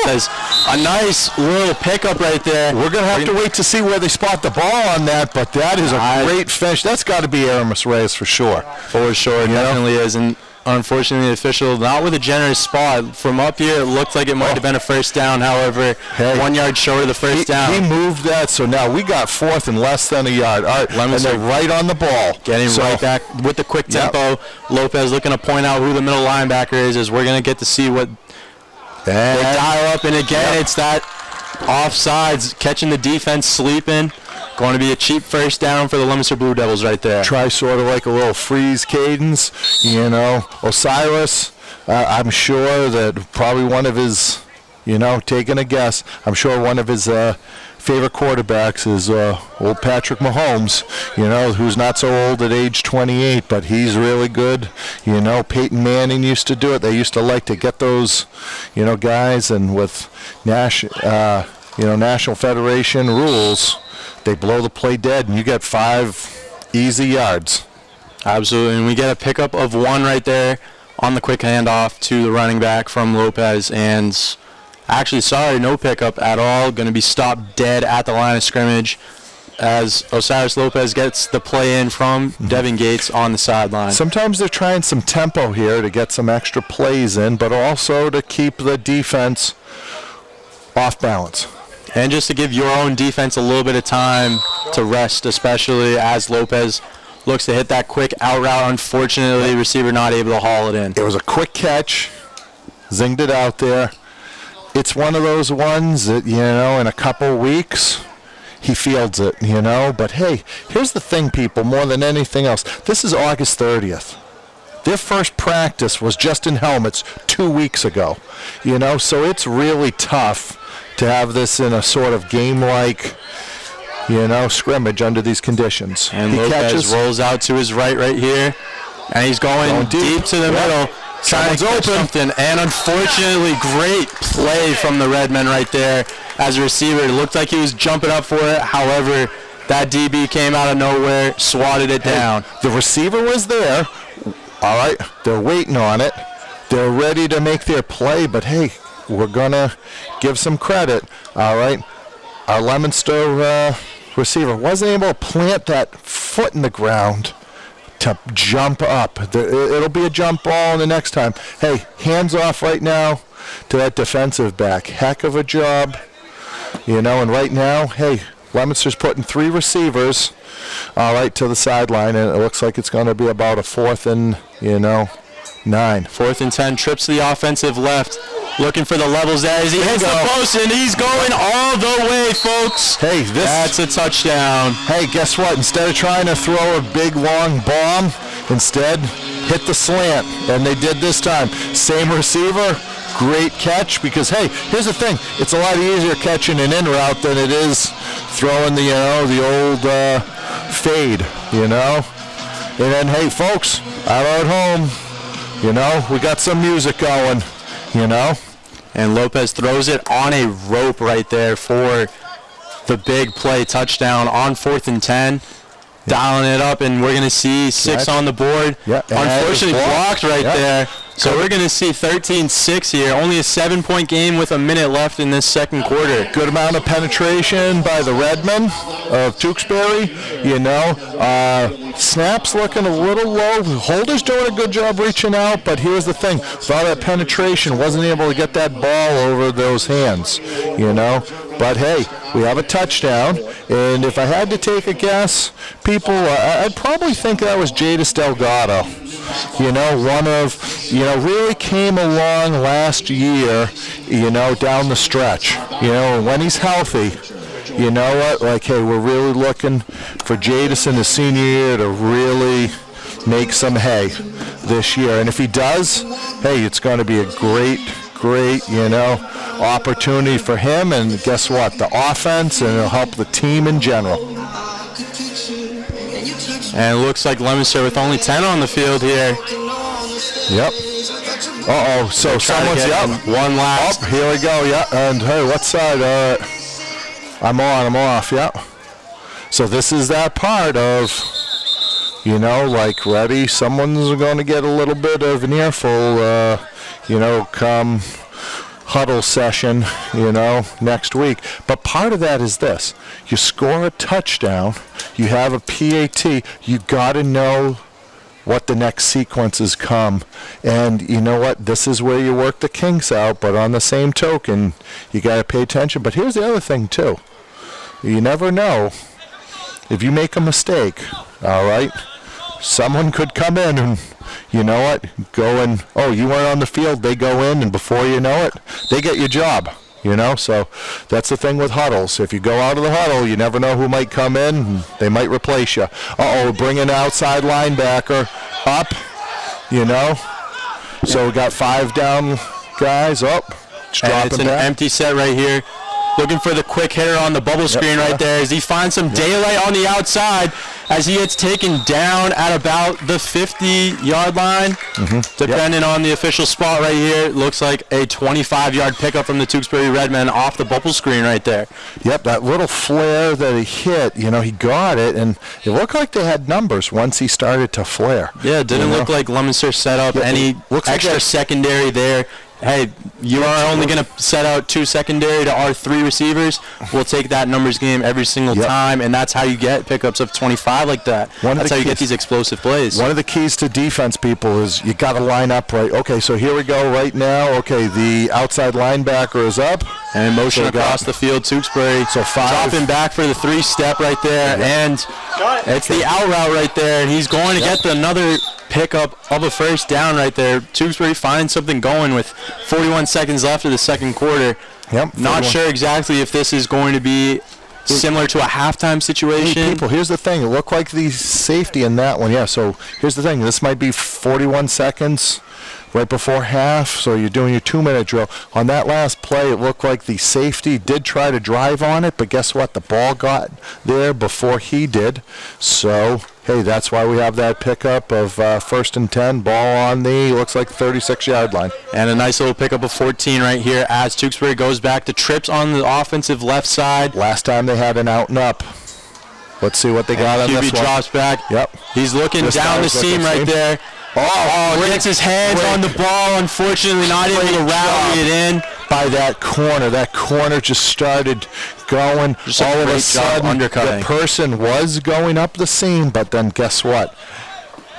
As a nice little pickup right there. We're going to have to wait to see where they spot the ball on that, but that is a great finish. That's got to be Aramis Reyes for sure. For sure, definitely is. And unfortunately, the official, not with a generous spot. From up here, it looked like it might have been a first down. However, 1 yard short of the first down. He moved that, so now we got 4th and less than a yard. All right, and they're right on the ball. Getting right back with the quick tempo. Lopez looking to point out who the middle linebacker is, as we're going to get to see what they dial up. And again, it's that offsides, catching the defense sleeping. Going to be a cheap first down for the Leominster Blue Devils right there. Try sort of like a little freeze cadence, you know. Osiris, I'm sure that probably one of his, taking a guess, I'm sure one of his favorite quarterbacks is old Patrick Mahomes, who's not so old at age 28, but he's really good. Peyton Manning used to do it. They used to like to get those, guys, and with National Federation rules, they blow the play dead, and you get 5 easy yards. Absolutely, and we get a pickup of 1 right there on the quick handoff to the running back from Lopez, and actually, no pickup at all. Going to be stopped dead at the line of scrimmage as Osiris Lopez gets the play in from Devin Gates on the sideline. Sometimes they're trying some tempo here to get some extra plays in, but also to keep the defense off balance. And just to give your own defense a little bit of time to rest, especially as Lopez looks to hit that quick out route. Unfortunately, receiver not able to haul it in. It was a quick catch, zinged it out there. it's one of those ones that, in a couple weeks, he fields it, But, hey, here's the thing, people, more than anything else. This is August 30th. Their first practice was just in helmets 2 weeks ago, So it's really tough to have this in a sort of game-like, scrimmage under these conditions. And he Lopez rolls out to his right here, and he's going deep to the middle. Trying to catch something, and unfortunately, great play from the Redmen right there as a receiver. It looked like he was jumping up for it. However, that DB came out of nowhere, swatted it down. The receiver was there. All right, they're waiting on it. They're ready to make their play, but hey, we're going to give some credit. All right, our Leominster receiver wasn't able to plant that foot in the ground to jump up. It'll be a jump ball the next time. Hey, hands off right now to that defensive back. Heck of a job. And right now, hey, Leominster's putting 3 receivers, all right, to the sideline, and it looks like it's going to be about a 4th and, 9. 4th and 10, trips to the offensive left. Looking for the levels there as he hits the post, and he's going all the way, folks. Hey, that's a touchdown. Hey, guess what? Instead of trying to throw a big, long bomb, instead hit the slant, and they did this time. Same receiver, great catch, because, hey, here's the thing. It's a lot easier catching an in route than it is throwing the old fade, And then, hey, folks, out at home, we got some music going. And Lopez throws it on a rope right there for the big play touchdown on 4th and 10. Dialing it up, and we're going to see 6 on the board. Unfortunately blocked right there. So we're going to see 13-6 here. Only a 7-point game with a minute left in this second quarter. Good amount of penetration by the Redmen of Tewksbury. Snaps looking a little low. Holder's doing a good job reaching out, but here's the thing. With all that penetration, wasn't able to get that ball over those hands, But, hey, we have a touchdown, and if I had to take a guess, people, I'd probably think that was Jadis Delgado. One of, really came along last year, down the stretch. When he's healthy, you know what, like, hey, we're really looking for Jadis in his senior year to really make some hay this year. And if he does, hey, it's going to be a great, opportunity for him, and guess what? The offense, and it'll help the team in general. And it looks like Leominster with only 10 on the field here. Yep. Uh-oh, so someone's, one last. Oh, here we go, and hey, what side? I'm on, I'm off, So this is that part of, ready, someone's going to get a little bit of an earful, come huddle session, next week. But part of that is this. You score a touchdown, you have a PAT, you got to know what the next sequences come. And you know what? This is where you work the kinks out, but on the same token, you got to pay attention. But here's the other thing, too. You never know. If you make a mistake, all right, someone could come in and, you know what, go and, oh, you weren't on the field, they go in, and before you know it, they get your job, So that's the thing with huddles. If you go out of the huddle, you never know who might come in, and they might replace you. Bring an outside linebacker up, So we got 5 down guys up. And it's an empty set right here. Looking for the quick hitter on the bubble screen right there as he finds some daylight on the outside as he gets taken down at about the 50-yard line. Depending on the official spot right here, it looks like a 25-yard pickup from the Tewksbury Redmen off the bubble screen right there. Yep, that little flare that he hit, he got it, and it looked like they had numbers once he started to flare. Yeah, it didn't look like Leominster set up any extra secondary there. Hey, you are only going to set out 2 secondary to our 3 receivers. We'll take that numbers game every single time, and that's how you get pickups of 25 like that. That's how you get these explosive plays. One of the keys to defense, people, is you got to line up right. Okay, so here we go right now. Okay, the outside linebacker is up. And in motion across the field, Tewksbury dropping back for the 3-step right there. And it's the out route right there. And he's going to get another pickup of a first down right there. Tewksbury finds something going with 41 seconds left of the second quarter. Not sure exactly if this is going to be similar to a halftime situation. Hey, people, here's the thing. It looked like the safety in that one. Yeah, so here's the thing. This might be 41 seconds right before half, so you're doing your 2-minute drill. On that last play, it looked like the safety did try to drive on it, but guess what? The ball got there before he did. So, hey, that's why we have that pickup of 1st and 10, ball on the, looks like 36-yard line. And a nice little pickup of 14 right here as Tewksbury goes back to trips on the offensive left side. Last time they had an out and up. Let's see what they got on this one. QB drops back. Yep. He's looking down the seam right there. Gets his hands on the ball. Unfortunately, not able to rally it in. By that corner. That corner just started going. All of a sudden, the person was going up the seam, but then guess what?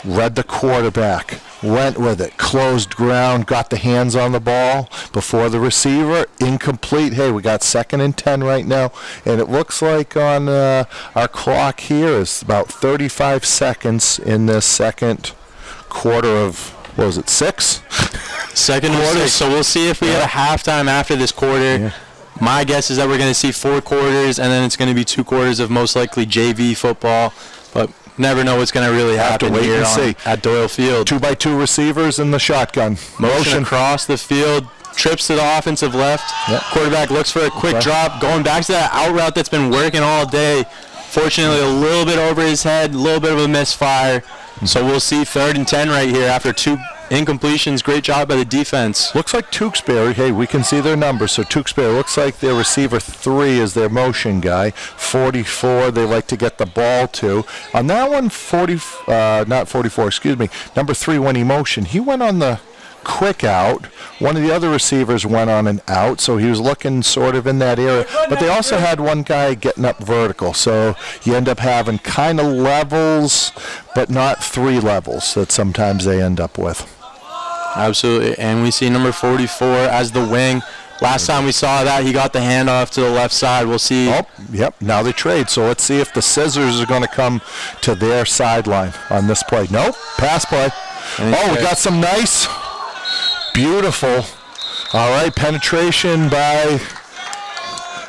Read the quarterback. Went with it. Closed ground. Got the hands on the ball before the receiver. Incomplete. Hey, we got 2nd and 10 right now. And it looks like on our clock here is about 35 seconds in this second quarter of, what was it, 6? Second quarter. So we'll see if we get a halftime after this quarter. Yeah. My guess is that we're going to see 4 quarters, and then it's going to be 2 quarters of most likely JV football. But never know what's going to really happen here at Doyle Field. 2x2 receivers in the shotgun. Motion across the field. Trips to the offensive left. Quarterback looks for a quick drop. Going back to that out route that's been working all day. Fortunately, a little bit over his head. A little bit of a misfire. So we'll see 3rd and 10 right here after 2 incompletions. Great job by the defense. Looks like Tewksbury. Hey, we can see their numbers. So Tewksbury looks like their receiver 3 is their motion guy. 44 they like to get the ball to. On that one, not 44, excuse me. Number 3 went emotion. He went on the quick out. One of the other receivers went on an out, so he was looking sort of in that area. But they also had one guy getting up vertical, so you end up having kind of levels, but not 3 levels that sometimes they end up with. Absolutely, and we see number 44 as the wing. Last time we saw that, he got the handoff to the left side. We'll see. Oh, yep, now they trade. So let's see if the scissors are going to come to their sideline on this play. Nope, pass play. Oh, we got some nice, beautiful, all right, penetration by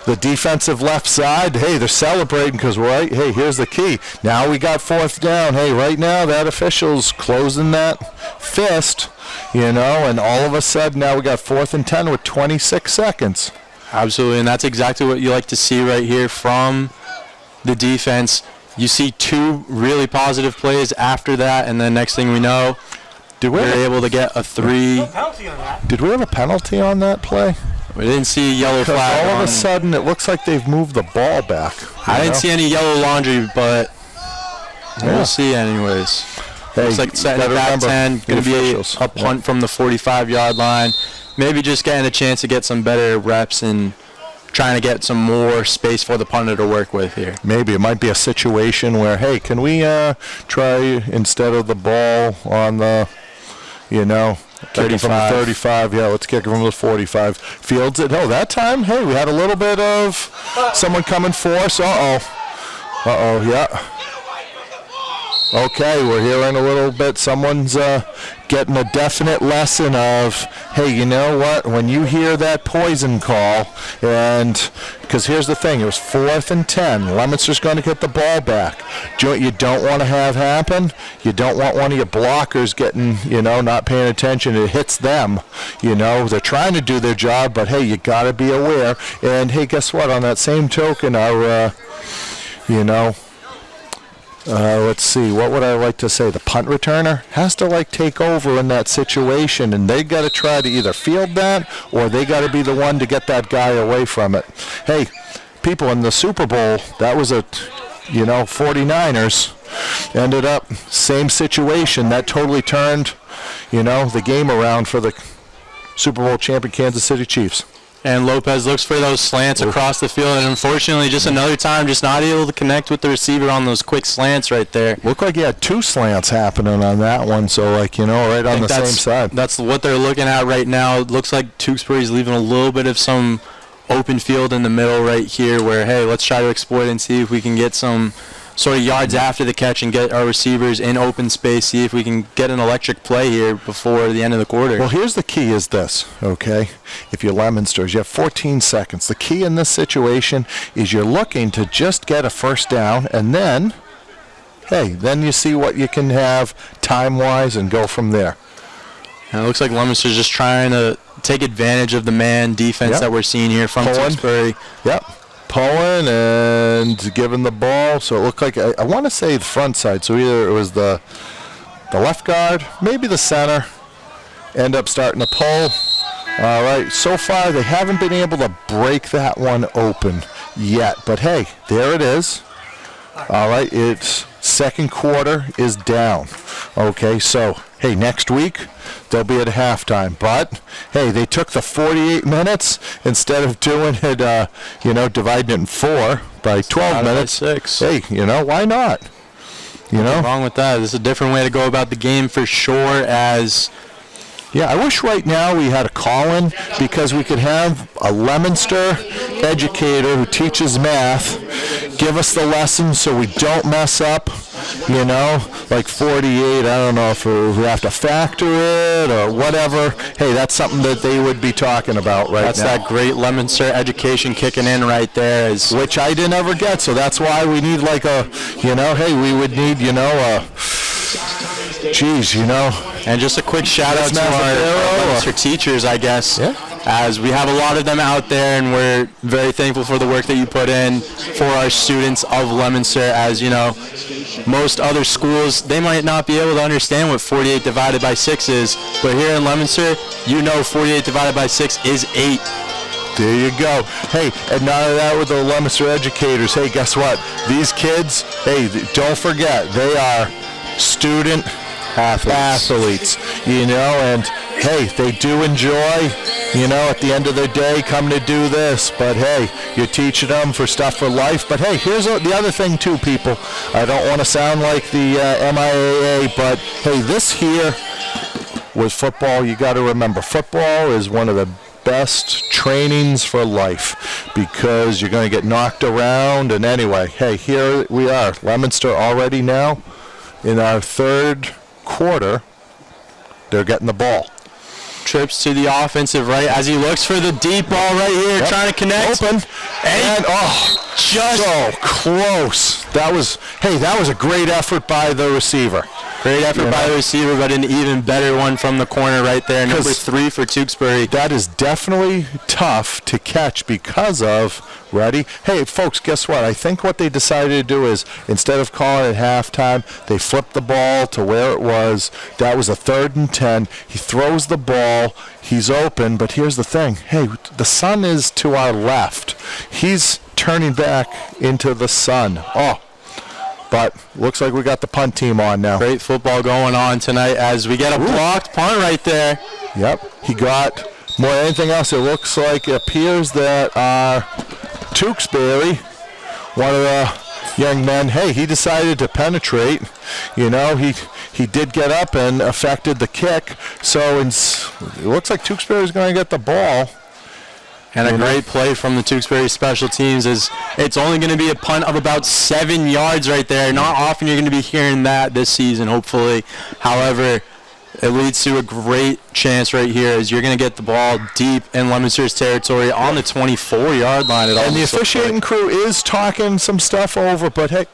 the defensive left side. Hey, they're celebrating because, right, hey, here's the key. Now we got 4th down. Hey, right now that official's closing that fist. You know, and all of a sudden now we got 4th and 10 with 26 seconds. Absolutely, and that's exactly what you like to see right here from the defense. You see 2 really positive plays after that, and then next thing we know, we're able to get a 3. Did we have a penalty on that play? We didn't see a yellow flag. All of a sudden it looks like they've moved the ball back. I didn't see any yellow laundry, but we'll see anyways. Looks like setting at that 10, going to be a punt from the 45-yard line. Maybe just getting a chance to get some better reps and trying to get some more space for the punter to work with here. Maybe it might be a situation where, hey, can we try instead of the ball on the, you know, 35. From the 35, yeah, let's kick it from the 45. Fields it. Oh, that time, hey, we had a little bit of someone coming for us. Uh-oh, yeah. Okay, we're hearing a little bit. Someone's getting a definite lesson of, hey, you know what? When you hear that poison call, and because here's the thing, it was 4th and 10. Leominster's going to get the ball back. You don't want to have happen. You don't want one of your blockers getting, you know, not paying attention. It hits them. You know, they're trying to do their job, but hey, you got to be aware. And hey, guess what? On that same token, our, you know. Let's see, what would I like to say? The punt returner has to take over in that situation, and they got to try to either field that or they got to be the one to get that guy away from it. Hey, people, in the Super Bowl, that was 49ers ended up same situation. That totally turned, the game around for the Super Bowl champion Kansas City Chiefs. And Lopez looks for those slants across the field, and unfortunately, just another time, just not able to connect with the receiver on those quick slants right there. Looked like he had 2 slants happening on that one, so right on the same side. That's what they're looking at right now. It looks like Tewksbury's leaving a little bit of some open field in the middle right here where, hey, let's try to exploit and see if we can get some sort of yards after the catch and get our receivers in open space, see if we can get an electric play here before the end of the quarter. Well, here's the key is this, okay? If you're Leominster, you have 14 seconds. The key in this situation is you're looking to just get a first down, and then, hey, then you see what you can have time-wise and go from there. And it looks like Leominster's just trying to take advantage of the man defense that we're seeing here from Tewksbury. Yep. Pulling and giving the ball. So it looked like, I want to say the front side. So either it was the left guard, maybe the center, end up starting to pull. All right, so far they haven't been able to break that one open yet. But hey, there it is. All right, it's second quarter is down. Okay, so hey, next week they'll be at halftime. But hey, they took the 48 minutes instead of doing it, dividing it in 4 by 12 minutes. By 6. Hey, why not? Nothing wrong with that. This is a different way to go about the game for sure. Yeah, I wish right now we had a call-in because we could have a Leominster educator who teaches math give us the lessons so we don't mess up, like 48. I don't know if we have to factor it or whatever. Hey, that's something that they would be talking about right now. That's that great Leominster education kicking in right there. Which I didn't ever get, so that's why we need like we would need, And just a quick shout out to our Leominster teachers, I guess, as we have a lot of them out there, and we're very thankful for the work that you put in for our students of Leominster. As most other schools, they might not be able to understand what 48 divided by 6 is, but here in Leominster, 48 divided by 6 is 8. There you go. Hey, and now that with the Leominster educators, hey, guess what? These kids, hey, don't forget, they are student athletes, and hey, they do enjoy, at the end of the day, come to do this, but hey, you're teaching them for stuff for life. But hey, here's the other thing too, people. I don't want to sound like the MIAA, but hey, this here was football. You got to remember, football is one of the best trainings for life because you're going to get knocked around. And anyway, hey, here we are, Leominster already now in our third quarter. They're getting the ball. Trips to the offensive right as he looks for the deep ball right here, trying to connect. Open. And just so close. That was a great effort by the receiver. Great effort by the receiver, but an even better one from the corner right there. Number 3 for Tewksbury. That is definitely tough to catch because of, ready? Hey, folks, guess what? I think what they decided to do is instead of calling it halftime, they flipped the ball to where it was. That was a 3rd and 10. He throws the ball. He's open, but here's the thing. Hey, the sun is to our left. He's turning back into the sun. But looks like we got the punt team on now. Great football going on tonight as we get a blocked punt right there. Yep, he got more than anything else. It looks like it appears that Tewksbury, one of the young men, hey, he decided to penetrate. He did get up and affected the kick. So it looks like Tewksbury's going to get the ball. And a great play from the Tewksbury special teams is it's only going to be a punt of about 7 yards right there. Not often you're going to be hearing that this season, hopefully. However, it leads to a great chance right here as you're going to get the ball deep in Leominster's territory on the 24-yard line. And the officiating crew is talking some stuff over, but hey,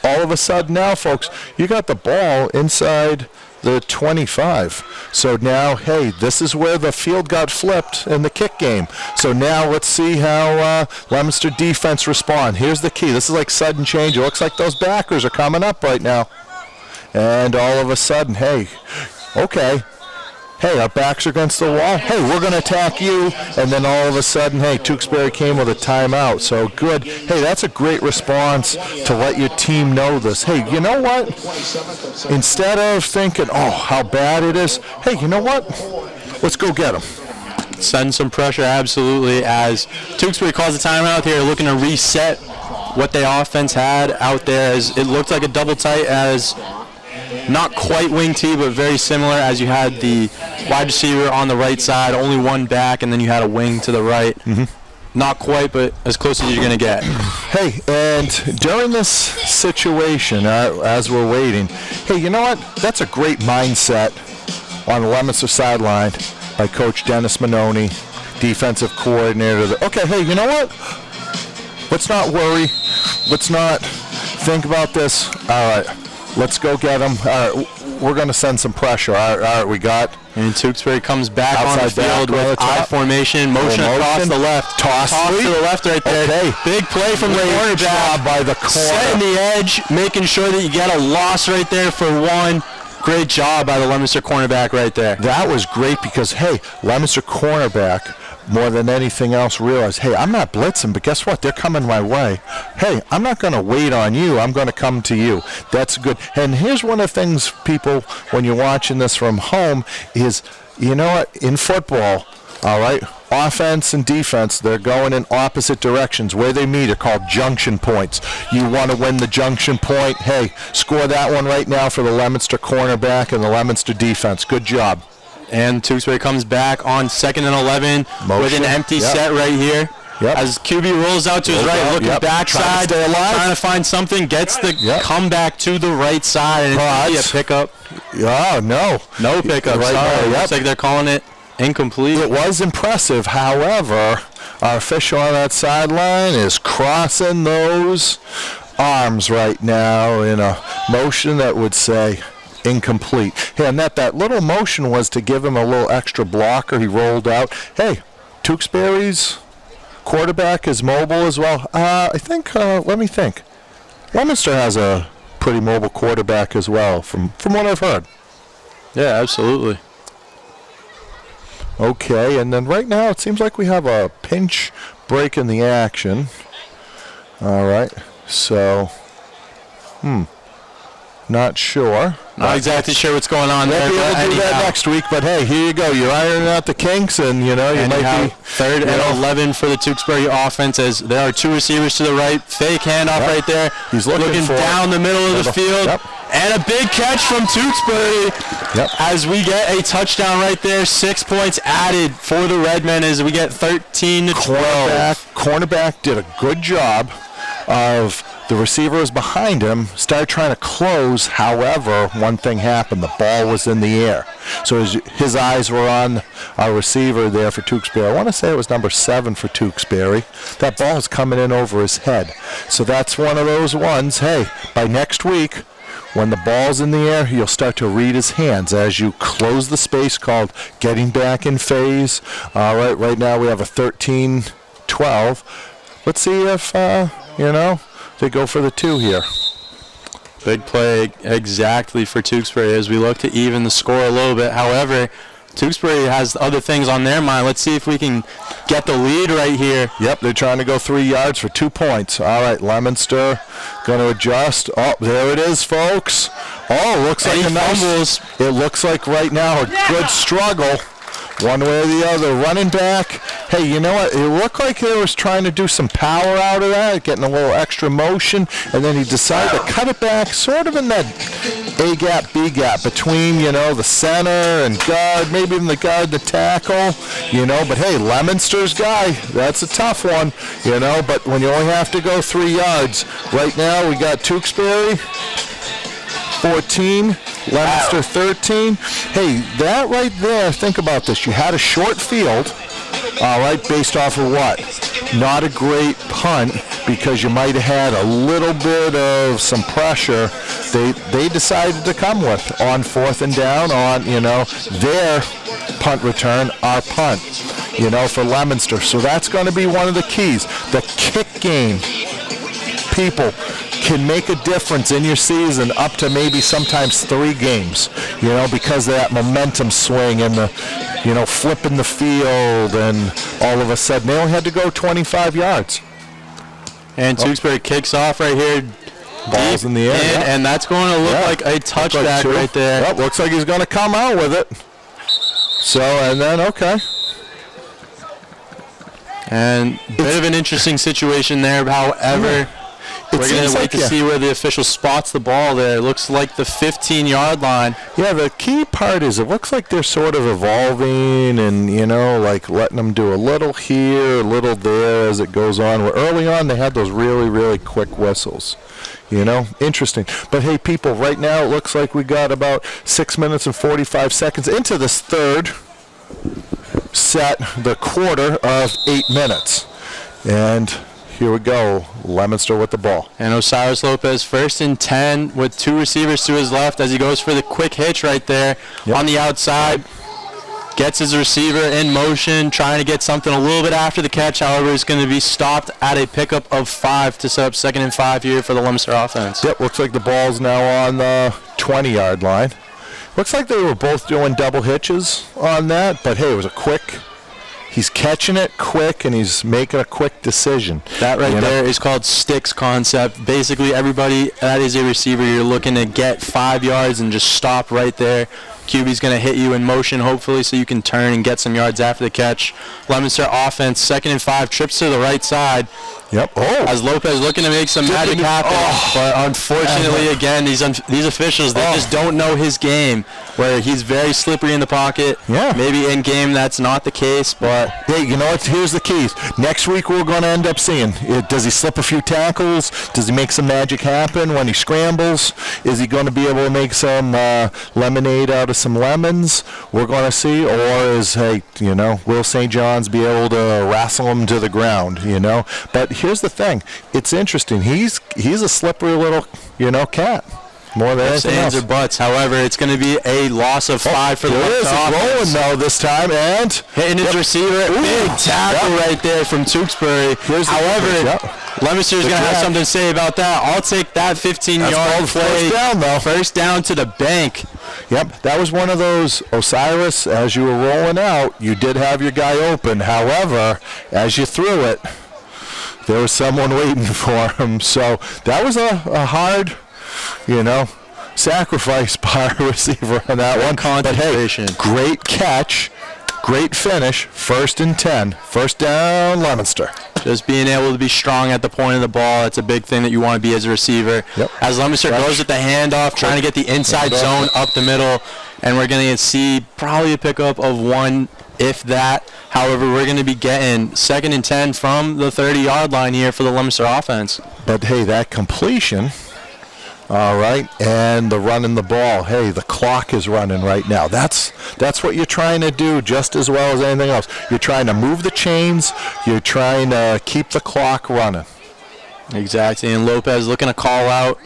all of a sudden now, folks, you got the ball inside the 25. So now, hey, this is where the field got flipped in the kick game. So now let's see how Leominster defense respond. Here's the key. This is like sudden change. It looks like those backers are coming up right now. And all of a sudden, hey, okay. Hey, our backs are against the wall. Hey, we're going to attack you. And then all of a sudden, hey, Tewksbury came with a timeout. So good. Hey, that's a great response to let your team know this. Hey, you know what? Instead of thinking, how bad it is, hey, you know what? Let's go get them. Send some pressure, absolutely, as Tewksbury calls a timeout here, looking to reset what the offense had out there. As it looked like a double tight, as not quite wing T, but very similar, as you had the wide receiver on the right side, only one back, and then you had a wing to the right. not quite, but as close as you're going to get. Hey, and during this situation, as we're waiting, hey, you know what? That's a great mindset on the Leominster sideline by Coach Dennis Manoni, defensive coordinator. Okay, hey, you know what? Let's not worry. Let's not think about this. All right, let's go get them. All right, we're going to send some pressure. All right, we got. And Tewksbury comes back Outside on the field with I formation, motion across the left, toss to the left right there. Okay. Big play from the cornerback by the corner. Setting the edge, making sure that you get a loss right there for one. Great job by the Leominster cornerback right there. That was great because, hey, Leominster cornerback, more than anything else, realized, hey, I'm not blitzing, but guess what? They're coming my way. Hey, I'm not going to wait on you. I'm going to come to you. That's good. And here's one of the things, people, when you're watching this from home, is, you know what, in football, all right, offense and defense, they're going in opposite directions. Where they meet are called junction points. You want to win the junction point, hey, score that one right now for the Leominster cornerback and the Leominster defense. Good job. And Tewksbury comes back on 2nd and 11 with an empty set right here. Yep. As QB rolls out to his right, looking backside, trying to find something, gets the comeback to the right side, and it's going to be a pickup. Oh, no pickup. Right Sorry, now, looks like they're calling it incomplete. It was impressive. However, our official on that sideline is crossing those arms right now in a motion that would say incomplete. Hey, and that little motion was to give him a little extra blocker. He rolled out. Hey, Tewksbury's quarterback is mobile as well. I think, let me think. Leominster has a pretty mobile quarterback as well, from what I've heard. Yeah, absolutely. Okay, and then right now it seems like we have a pinch break in the action. All right, so, not sure. Not exactly sure what's going on there. We'll be able to do that next week, but hey, here you go. You're ironing out the kinks, and you know, you might be 3rd and 11 for the Tewksbury offense as there are two receivers to the right. Fake handoff right there. He's looking down the middle of the field. And a big catch from Tewksbury as we get a touchdown right there. 6 points added for the Redmen as we get 13-12. Cornerback did a good job of the receivers behind him, started trying to close. However, one thing happened. The ball was in the air. So his eyes were on our receiver there for Tewksbury. I want to say it was number 7 for Tewksbury. That ball is coming in over his head. So that's one of those ones. Hey, by next week, when the ball's in the air, you'll start to read his hands as you close the space called getting back in phase. All right, right now we have a 13-12. Let's see if, they go for the 2 here. Big play exactly for Tewksbury as we look to even the score a little bit. However, Tewksbury has other things on their mind. Let's see if we can get the lead right here. Yep, they're trying to go 3 yards for 2 points. All right, Leominster going to adjust. Oh, there it is, folks. Oh, looks like a nice. It looks like right now a good struggle. One way or the other, running back. Hey, you know what? It looked like he was trying to do some power out of that, getting a little extra motion, and then he decided to cut it back sort of in that A-gap, B-gap between, the center and guard, maybe even the guard, the tackle, But, hey, Leominster's guy, that's a tough one, But when you only have to go 3 yards, right now we got Tewksbury 14, Leominster 13. Hey, that right there, think about this. You had a short field, all right, based off of what? Not a great punt because you might have had a little bit of some pressure they decided to come with on 4th and down on, their punt return, our punt, for Leominster. So that's going to be one of the keys. The kick game, people, can make a difference in your season up to maybe sometimes 3 games, because of that momentum swing and the, flipping the field, and all of a sudden they only had to go 25 yards. And Tewksbury kicks off right here. Ball's in the air. And that's going to look like a touchback right there. Yep, looks like he's going to come out with it. So, and then, okay. And a bit of an interesting situation there, however. We're going to wait to see where the official spots the ball there. It looks like the 15-yard line. Yeah, the key part is it looks like they're sort of evolving and, you know, like letting them do a little here, a little there as it goes on. Where early on they had those really, really quick whistles. You know, interesting. But, hey, people, right now it looks like we got about 6 minutes and 45 seconds into this third set, the quarter of 8 minutes. And here we go, Leominster with the ball. And Osiris Lopez first and 10 with 2 receivers to his left as he goes for the quick hitch right there on the outside. Gets his receiver in motion, trying to get something a little bit after the catch. However, he's going to be stopped at a pickup of 5 to set up 2nd and 5 here for the Leominster offense. Yep, looks like the ball's now on the 20-yard line. Looks like they were both doing double hitches on that, but hey, it was a quick. He's catching it quick, and he's making a quick decision. That right there is called sticks concept. Basically, everybody that is a receiver, you're looking to get 5 yards and just stop right there. QB's going to hit you in motion, hopefully, so you can turn and get some yards after the catch. Leominster offense, 2nd and 5, trips to the right side. Yep. Oh. As Lopez looking to make some magic happen, but unfortunately, again, these officials, they just don't know his game, where he's very slippery in the pocket. Yeah. Maybe in game that's not the case, but hey, you know what? Here's the keys. Next week we're going to end up seeing, does he slip a few tackles? Does he make some magic happen when he scrambles? Is he going to be able to make some lemonade out of some lemons? We're going to see. Or is, hey, you know, will St. John's be able to wrestle him to the ground, you know? But here's the thing. It's interesting. He's a slippery little, you know, cat. More than anything else. Or butts. However, it's going to be a loss of 5 for the Leominster offense. Rolling though this time, and hitting his receiver. Big tackle right there from Tewksbury. However, Leominster is going to have something to say about that. I'll take that 15-yard play. First down, though. First down to the bank. Yep, that was one of those, Osiris, as you were rolling out, you did have your guy open. However, as you threw it, there was someone waiting for him. So that was a hard, you know, sacrifice by a receiver on that one. But hey, great catch, great finish, 1st and 10. First down, Leominster. Just being able to be strong at the point of the ball, that's a big thing that you want to be as a receiver. Yep. As Leominster goes with the handoff, trying to get the inside zone up the middle, and we're going to see probably a pickup of 1, if that. However, we're going to be getting 2nd and 10 from the 30-yard line here for the Leominster offense. But hey, that completion, all right, and the running the ball. Hey, the clock is running right now. That's what you're trying to do just as well as anything else. You're trying to move the chains. You're trying to keep the clock running. Exactly, and Lopez looking to call out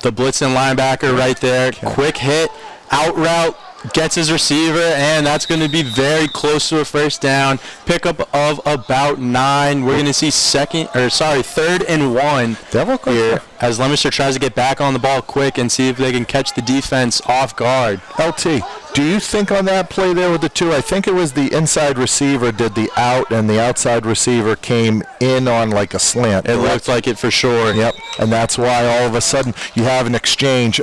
the blitzing linebacker right there. Okay. Quick hit, out route, gets his receiver, and that's going to be very close to a first down. Pickup of about 9. We're going to see 3rd and 1 here as Leominster tries to get back on the ball quick and see if they can catch the defense off guard. LT, do you think on that play there with the 2, I think it was the inside receiver did the out and the outside receiver came in on like a slant. It looked like it for sure. Yep, and that's why all of a sudden you have an exchange.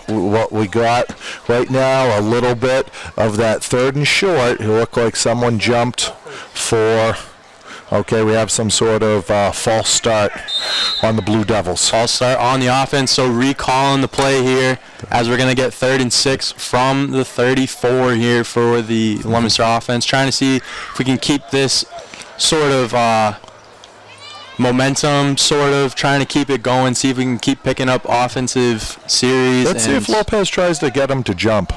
What we got right now, a little bit of that 3rd and short. It looked like someone jumped for, okay, we have some sort of false start on the Blue Devils. False start on the offense, so recalling the play here as we're going to get 3rd and 6 from the 34 here for the Leominster offense. Trying to see if we can keep this sort of momentum, trying to keep it going, see if we can keep picking up offensive series. Let's see if Lopez tries to get him to jump.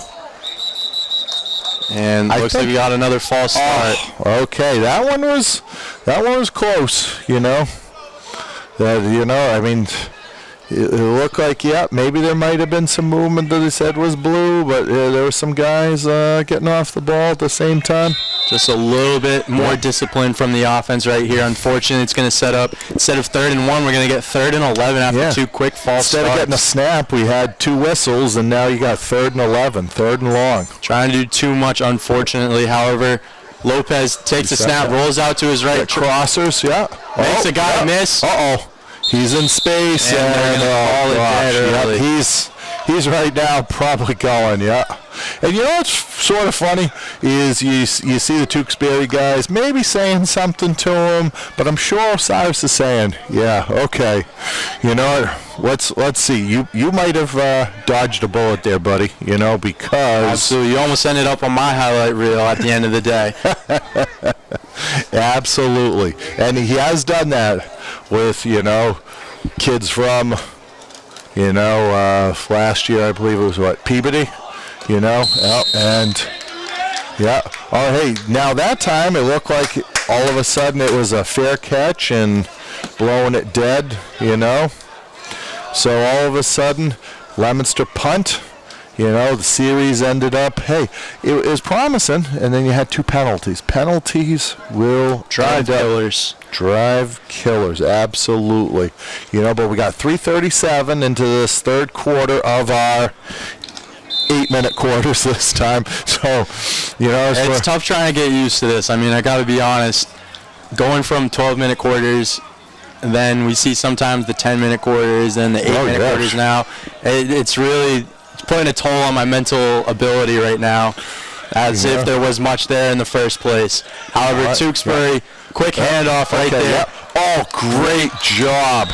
And looks like we got another false start. Okay, that one was close, you know. I mean, it looked like, yeah, maybe there might have been some movement that he said was blue, but there were some guys getting off the ball at the same time. Just a little bit more discipline from the offense right here. Unfortunately, it's going to set up, instead of 3rd and 1, we're going to get 3rd and 11 after 2 quick false starts. Instead of getting a snap, we had 2 whistles, and now you got 3rd and 11, 3rd and long. Trying to do too much, unfortunately. However, Lopez takes a snap, rolls out to his right. Crossers, yeah. Makes a guy miss. He's in space, and they're going to call it dead early. He's right now probably going, yeah. And you know what's sort of funny is you see the Tewksbury guys maybe saying something to him, but I'm sure Cyrus is saying, yeah, okay. You know what? Let's see. You might have dodged a bullet there, buddy, you know, because... Absolutely. You almost ended up on my highlight reel at the end of the day. Absolutely. And he has done that with, you know, kids from, you know, last year I believe it was Peabody, you know, and yeah. Oh, hey, now that time it looked like all of a sudden it was a fair catch and blowing it dead, you know. So all of a sudden, Leominster punt. You know, the series ended up, hey, it was promising, and then you had 2 penalties. Penalties will Drive killers. Drive killers, absolutely. You know, but we got 3:37 into this third quarter of our 8-minute quarters this time. So, you know, it's tough trying to get used to this. I mean, I got to be honest. Going from 12-minute quarters, and then we see sometimes the 10-minute quarters, and the 8-minute quarters now. It's really... putting a toll on my mental ability right now, as if there was much there in the first place. However, Tewksbury, quick handoff right there. Yep. Oh, great job.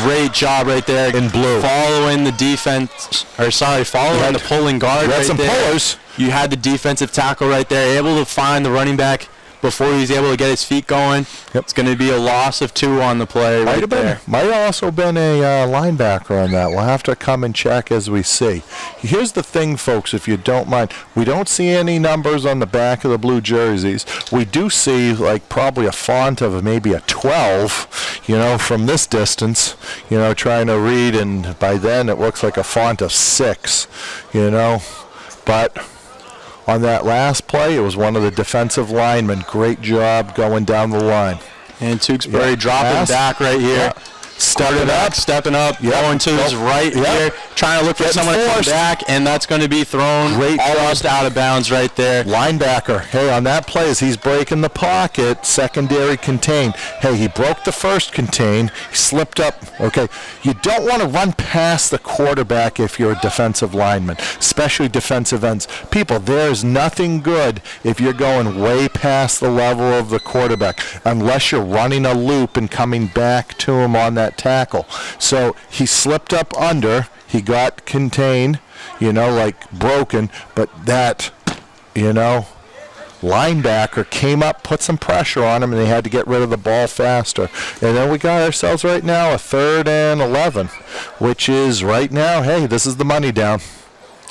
Great job right there. In blue. Following the defense, following the pulling guard right some there. pullers. You had the defensive tackle right there, able to find the running back before he's able to get his feet going. Yep. It's going to be a loss of 2 on the play right there. Might have also been a linebacker on that. We'll have to come and check as we see. Here's the thing, folks, if you don't mind. We don't see any numbers on the back of the blue jerseys. We do see, like, probably a font of maybe a 12, you know, from this distance, you know, trying to read, and by then it looks like a font of 6, you know. But... on that last play, it was one of the defensive linemen. Great job going down the line. And Tewksbury dropping back right here. Yeah. Stepping up, going to his right here, trying to look for someone to come back, and that's going to be thrown almost out of bounds right there. Linebacker, hey, on that play as he's breaking the pocket, secondary contain. Hey, he broke the first contain, he slipped up. Okay, you don't want to run past the quarterback if you're a defensive lineman, especially defensive ends. People, there's nothing good if you're going way past the level of the quarterback, unless you're running a loop and coming back to him on that tackle. So he slipped up under, he got contained, you know, like broken, but that, you know, linebacker came up, put some pressure on him, and they had to get rid of the ball faster. And then we got ourselves right now a 3rd and 11, which is right now, hey, this is the money down.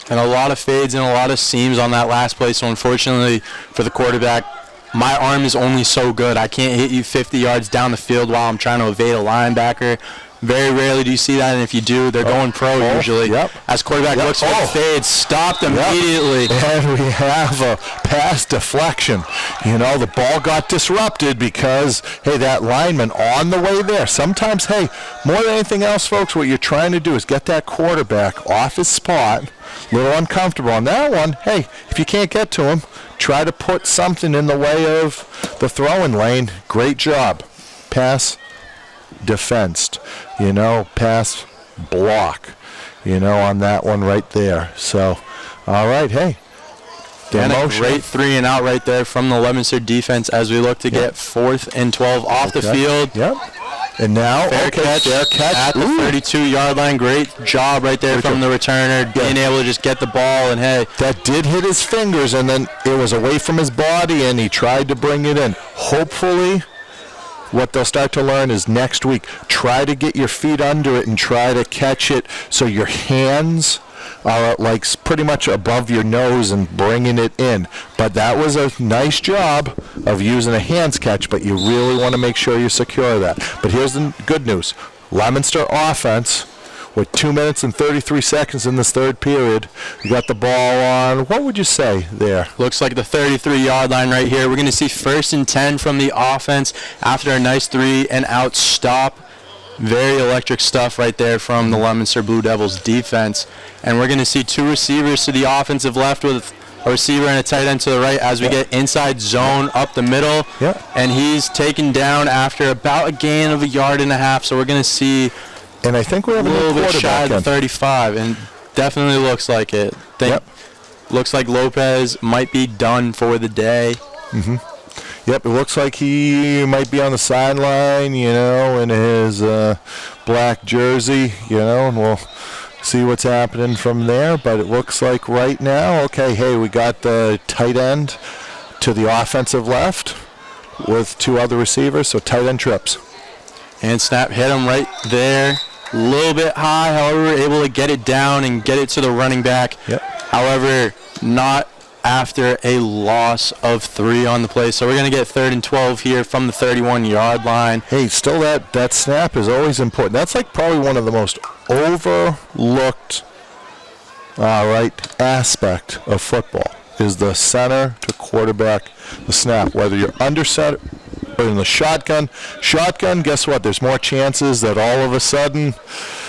And a lot of fades and a lot of seams on that last play, so unfortunately for the quarterback, my arm is only so good. I can't hit you 50 yards down the field while I'm trying to evade a linebacker. Very rarely do you see that, and if you do, they're going pro usually. Yep. As quarterback looks for the fade, stopped immediately. And we have a pass deflection. You know, the ball got disrupted because, hey, that lineman on the way there. Sometimes, hey, more than anything else, folks, what you're trying to do is get that quarterback off his spot, a little uncomfortable. On that one, hey, if you can't get to him, try to put something in the way of the throwing lane. Great job. Pass defensed, you know, pass block, you know, on that one right there. So, all right, hey. And a great 3 and out right there from the Leominster defense as we look to get 4th and 12 off the field. Yep. And now, fair catch at the 32-yard line. Great job right there from the returner, being able to just get the ball. And, hey, that did hit his fingers, and then it was away from his body, and he tried to bring it in. Hopefully, what they'll start to learn is next week, try to get your feet under it and try to catch it so your hands are like pretty much above your nose and bringing it in. But that was a nice job of using a hands catch, but you really want to make sure you secure that. But here's the good news. Leominster offense, with 2 minutes and 33 seconds in this third period, you got the ball on, what would you say there? Looks like the 33-yard line right here. We're going to see 1st and 10 from the offense after a nice 3 and out stop. Very electric stuff right there from the Leominster Blue Devils defense. And we're going to see 2 receivers to the offensive left with a receiver and a tight end to the right as we get inside zone up the middle. And he's taken down after about a gain of 1.5 yards. So we're going to see, and I think we have a little bit quarterback shy of the 35. And Definitely looks like it. Looks like Lopez might be done for the day. Yep, it looks like he might be on the sideline, in his black jersey, and we'll see what's happening from there. But it looks like right now, okay, hey, we got the tight end to the offensive left with 2 other receivers, so tight end trips. And snap hit him right there. A little bit high, however, able to get it down and get it to the running back. Yep. However, not after a loss of 3 on the play. So we're going to get 3rd and 12 here from the 31-yard line. Hey, still that snap is always important. That's like probably one of the most overlooked aspect of football is the center to quarterback, the snap. Whether you're under center or in the shotgun, guess what? There's more chances that all of a sudden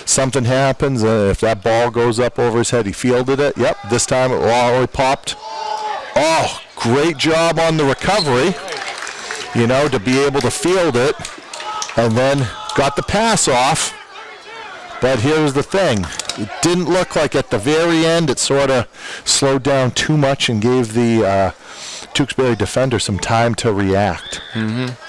something happens. If that ball goes up over his head, he fielded it. Yep, this time it already popped. Oh, great job on the recovery, to be able to field it, and then got the pass off. But here's the thing. It didn't look like at the very end it sort of slowed down too much and gave the Tewksbury defender some time to react.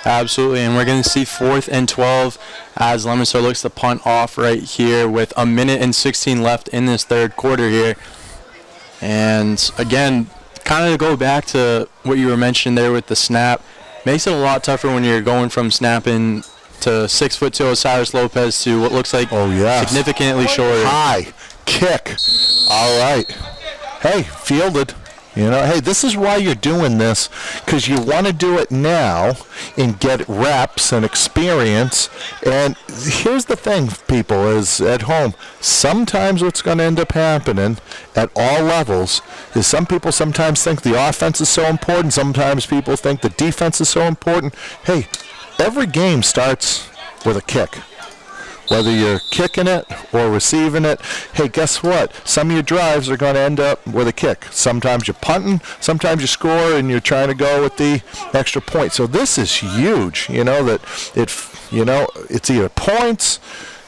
Absolutely, and we're going to see 4th and 12 as Leominster looks to punt off right here with 1:16 minutes left in this 3rd quarter here. And again, kind of to go back to what you were mentioning there with the snap, makes it a lot tougher when you're going from snapping to 6'2" Osiris Lopez to what looks like significantly shorter. High kick. All right. Hey, fielded. Hey, this is why you're doing this, because you want to do it now and get reps and experience. And here's the thing, people, is at home, sometimes what's going to end up happening at all levels is some people sometimes think the offense is so important, sometimes people think the defense is so important. Hey, every game starts with a kick. Whether you're kicking it or receiving it, hey, guess what? Some of your drives are going to end up with a kick. Sometimes you're punting, sometimes you score, and you're trying to go with the extra point. So this is huge, that it's either points,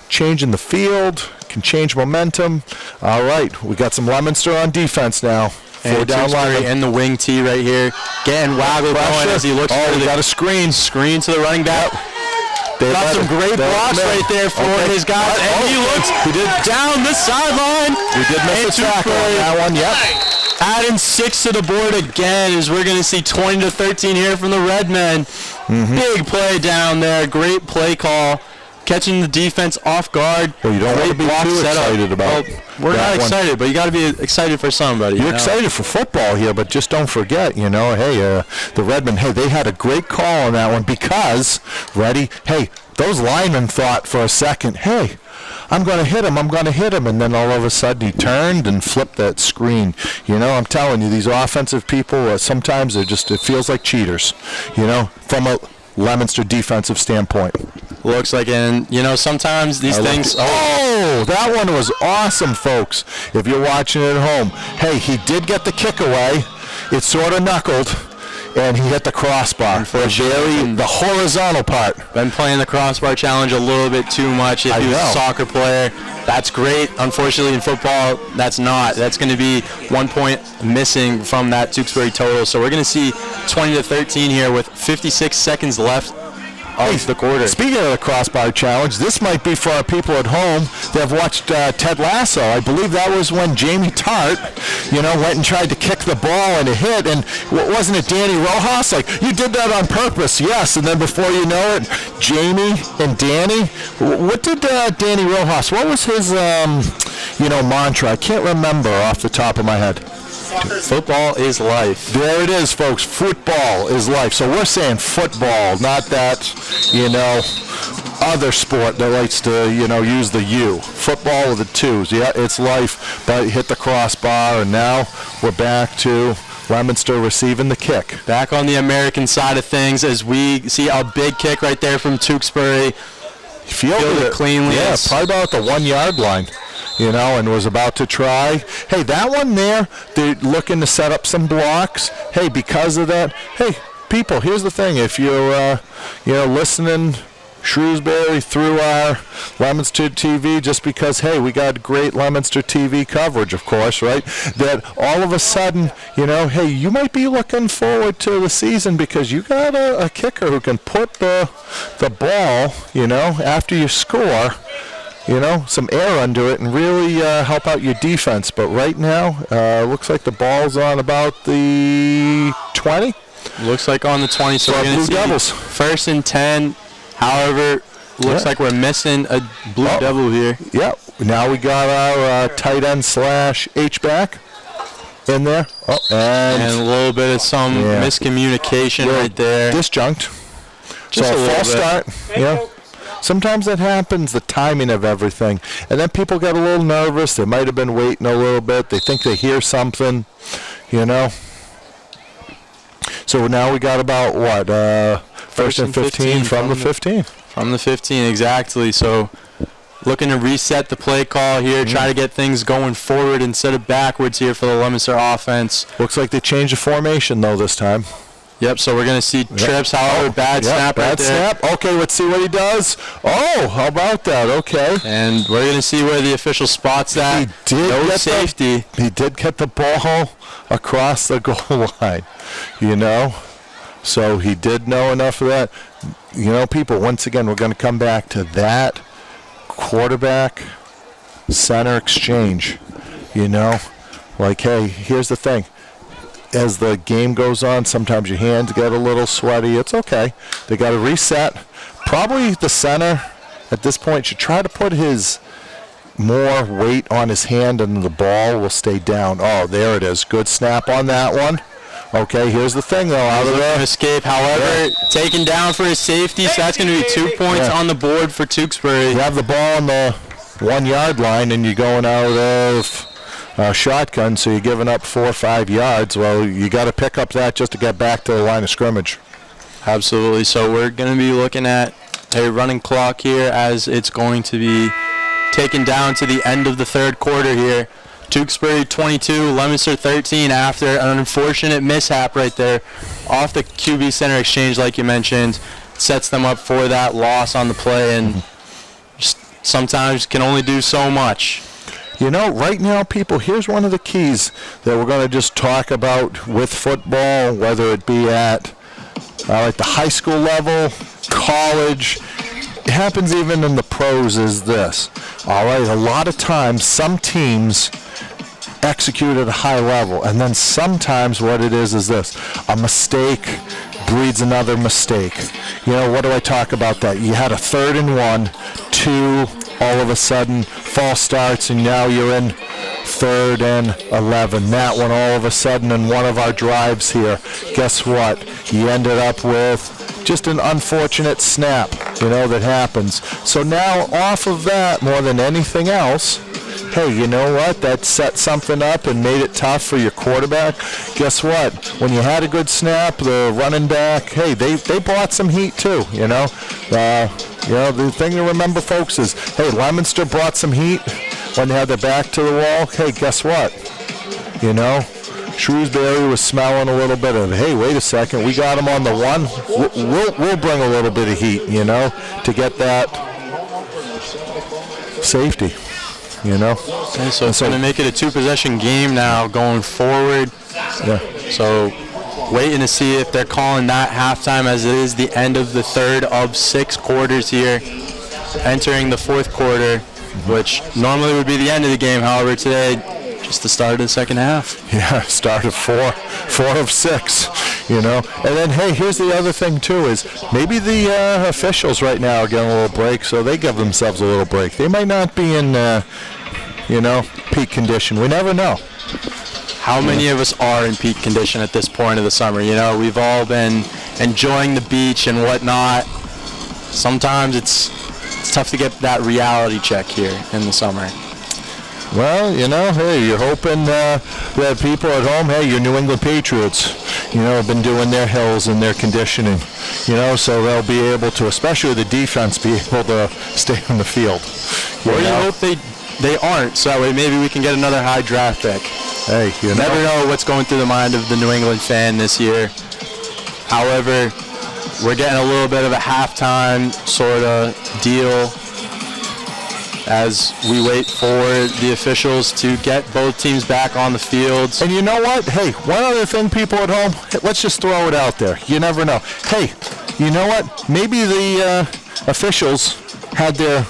changing the field, can change momentum. All right, we got some Leominster on defense now. And Tewksbury in the wing tee right here, getting waggled going as he looks for got a screen to the running back. Got some great blocks right there for his guys. And he looks down the sideline. We did miss a tackle on that one, yep. Adding 6 to the board again as we're going to see 20-13 here from the Redmen. Big play down there. Great play call. Catching the defense off guard. Well, you don't want to be too excited about we're not excited, but you got to be excited for somebody. You're excited for football here, but just don't forget, the Redmen, hey, they had a great call on that one because, those linemen thought for a second, hey, I'm going to hit him, and then all of a sudden he turned and flipped that screen. I'm telling you, these offensive people, sometimes it feels like cheaters, from a Leominster defensive standpoint. Looks like, and sometimes these things. Oh, that one was awesome, folks. If you're watching at home, hey, he did get the kick away. It sort of knuckled, and he hit the crossbar for the horizontal part. Been playing the crossbar challenge a little bit too much. If he was a soccer player, that's great. Unfortunately, in football, that's not. That's going to be 1 point missing from that Tewksbury total. So we're going to see 20-13 here with 56 seconds left of the quarter. Speaking of the crossbar challenge, this might be for our people at home that have watched Ted Lasso. I believe that was when Jamie Tart, went and tried to kick the ball and it hit, and wasn't it Danny Rojas? Like, you did that on purpose, yes, and then before you know it, Jamie and Danny, what did Danny Rojas, what was his, mantra? I can't remember off the top of my head. Football is life. There it is, folks. Football is life. So we're saying football, not that, other sport that likes to, use the U. Football with the twos. Yeah, it's life, but hit the crossbar, and now we're back to Leominster receiving the kick. Back on the American side of things as we see a big kick right there from Tewksbury. Fielded it cleanly. Yeah, probably about the 1 yard line. And was about to try. Hey, that one there, they're looking to set up some blocks. Hey, because of that, hey, people, here's the thing. If you're, listening Shrewsbury through our Leominster TV just because, hey, we got great Leominster TV coverage, of course, right? That all of a sudden, hey, you might be looking forward to the season because you got a kicker who can put the ball, after you score, some air under it and really help out your defense. But right now, looks like the ball's on about the 20. Looks like on the 20, so we're going to see Devils. 1st and 10. However, looks like we're missing a Blue Devil here. Yeah, now we got our tight end / H-back in there. Oh, and a little bit of some miscommunication right there. Disjunct. Just so a false start. Yeah. Sometimes that happens, the timing of everything. And then people get a little nervous. They might have been waiting a little bit. They think they hear something, So now we got about, what, 1st and 15 from the 15. From the 15, exactly. So looking to reset the play call here, try to get things going forward instead of backwards here for the Leominster offense. Looks like they changed the formation, though, this time. Yep, so we're going to see trips, however, bad snap right there. Bad snap. Okay, let's see what he does. Oh, how about that? Okay. And we're going to see where the official spots that. No safety. He did get the ball across the goal line, So he did know enough of that. People, once again, we're going to come back to that quarterback-center exchange. Like, hey, here's the thing. As the game goes on, sometimes your hands get a little sweaty. It's okay. They got to reset. Probably the center at this point should try to put his more weight on his hand and the ball will stay down. Oh, there it is. Good snap on that one. Okay, here's the thing, though. Out of the escape, however, taken down for his safety, so that's going to be 2 points on the board for Tewksbury. You have the ball on the 1 yard line and you're going out of shotgun, so you're giving up 4 or 5 yards. Well, you got to pick up that just to get back to the line of scrimmage. Absolutely. So we're going to be looking at a running clock here as it's going to be taken down to the end of the third quarter here. Tewksbury 22, Leominster 13 after an unfortunate mishap right there off the QB center exchange, like you mentioned. Sets them up for that loss on the play, and just sometimes can only do so much. Right now, people, here's one of the keys that we're going to just talk about with football, whether it be at the high school level, college. It happens even in the pros is this. All right, a lot of times some teams execute at a high level, and then sometimes what it is this. A mistake breeds another mistake. What do I talk about that? You had a 3rd and 1, 2, all of a sudden false starts, and now you're in 3rd and 11. That one all of a sudden in one of our drives here, guess what? You ended up with just an unfortunate snap, that happens. So now off of that, more than anything else, hey, you know what? That set something up and made it tough for your quarterback. Guess what? When you had a good snap, the running back, hey, they brought some heat too, the thing to remember, folks, is, hey, Leominster brought some heat when they had their back to the wall. Hey, guess what? Shrewsbury was smelling a little bit of, hey, wait a second, we got him on the 1. We'll bring a little bit of heat, to get that safety, And so it's going to make it a 2-possession game now going forward. Yeah. So waiting to see if they're calling that halftime, as it is the end of the 3rd of 6 quarters here, entering the 4th quarter, which normally would be the end of the game. However, today, just the start of the second half. Yeah, start of 4 of 6, And then, hey, here's the other thing, too, is maybe the officials right now are getting a little break, so they give themselves a little break. They might not be in, peak condition. We never know. How many of us are in peak condition at this point of the summer? We've all been enjoying the beach and whatnot. Sometimes it's tough to get that reality check here in the summer. Well, hey, you're hoping that people at home, hey, your New England Patriots, have been doing their hills and their conditioning, so they'll be able to, especially the defense, be able to stay on the field. Or you hope they aren't, so that way maybe we can get another high draft pick. Hey, you never know what's going through the mind of the New England fan this year. However, we're getting a little bit of a halftime sort of deal as we wait for the officials to get both teams back on the field. And you know what? Hey, one other thing, people at home, let's just throw it out there. You never know. Hey, you know what? Maybe the officials had their,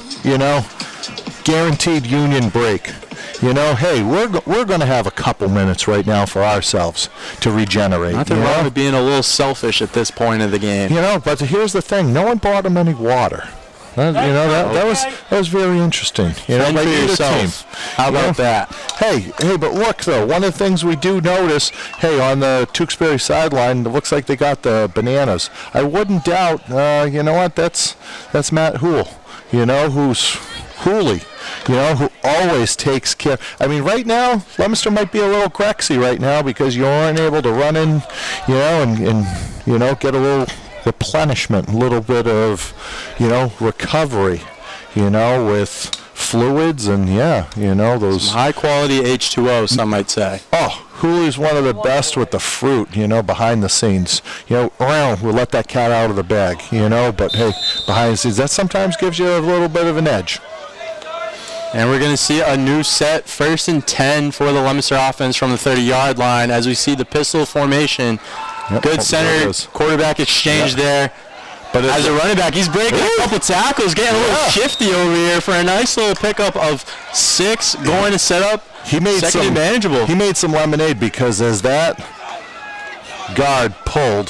guaranteed union break. Hey, we're going to have a couple minutes right now for ourselves to regenerate. Nothing wrong with being a little selfish at this point of the game. But here's the thing. No one bought them any water. That was very interesting. Fend for yourself. Team. How about that? Hey, but look though, one of the things we do notice, on the Tewksbury sideline, it looks like they got the bananas. I wouldn't doubt. You know what? That's Matt Hoole. Who's Hooley. Who always takes care. I mean, right now, Leominster might be a little craxy right now because you weren't able to run in, and get a little replenishment, a little bit of, recovery, with fluids and, those. Some high quality H2O, some might say. Oh, Hooley's one of the best with the fruit, behind the scenes. Around, we'll let that cat out of the bag, but hey, behind the scenes, that sometimes gives you a little bit of an edge. And we're going to see a new set, 1st and 10 for the Leominster offense from the 30-yard line as we see the pistol formation. Yep. Good center quarterback exchange there. But as a running back, he's breaking a couple tackles, getting a little shifty over here for a nice little pickup of 6, going to set up second and manageable. He made some lemonade because as that guard pulled,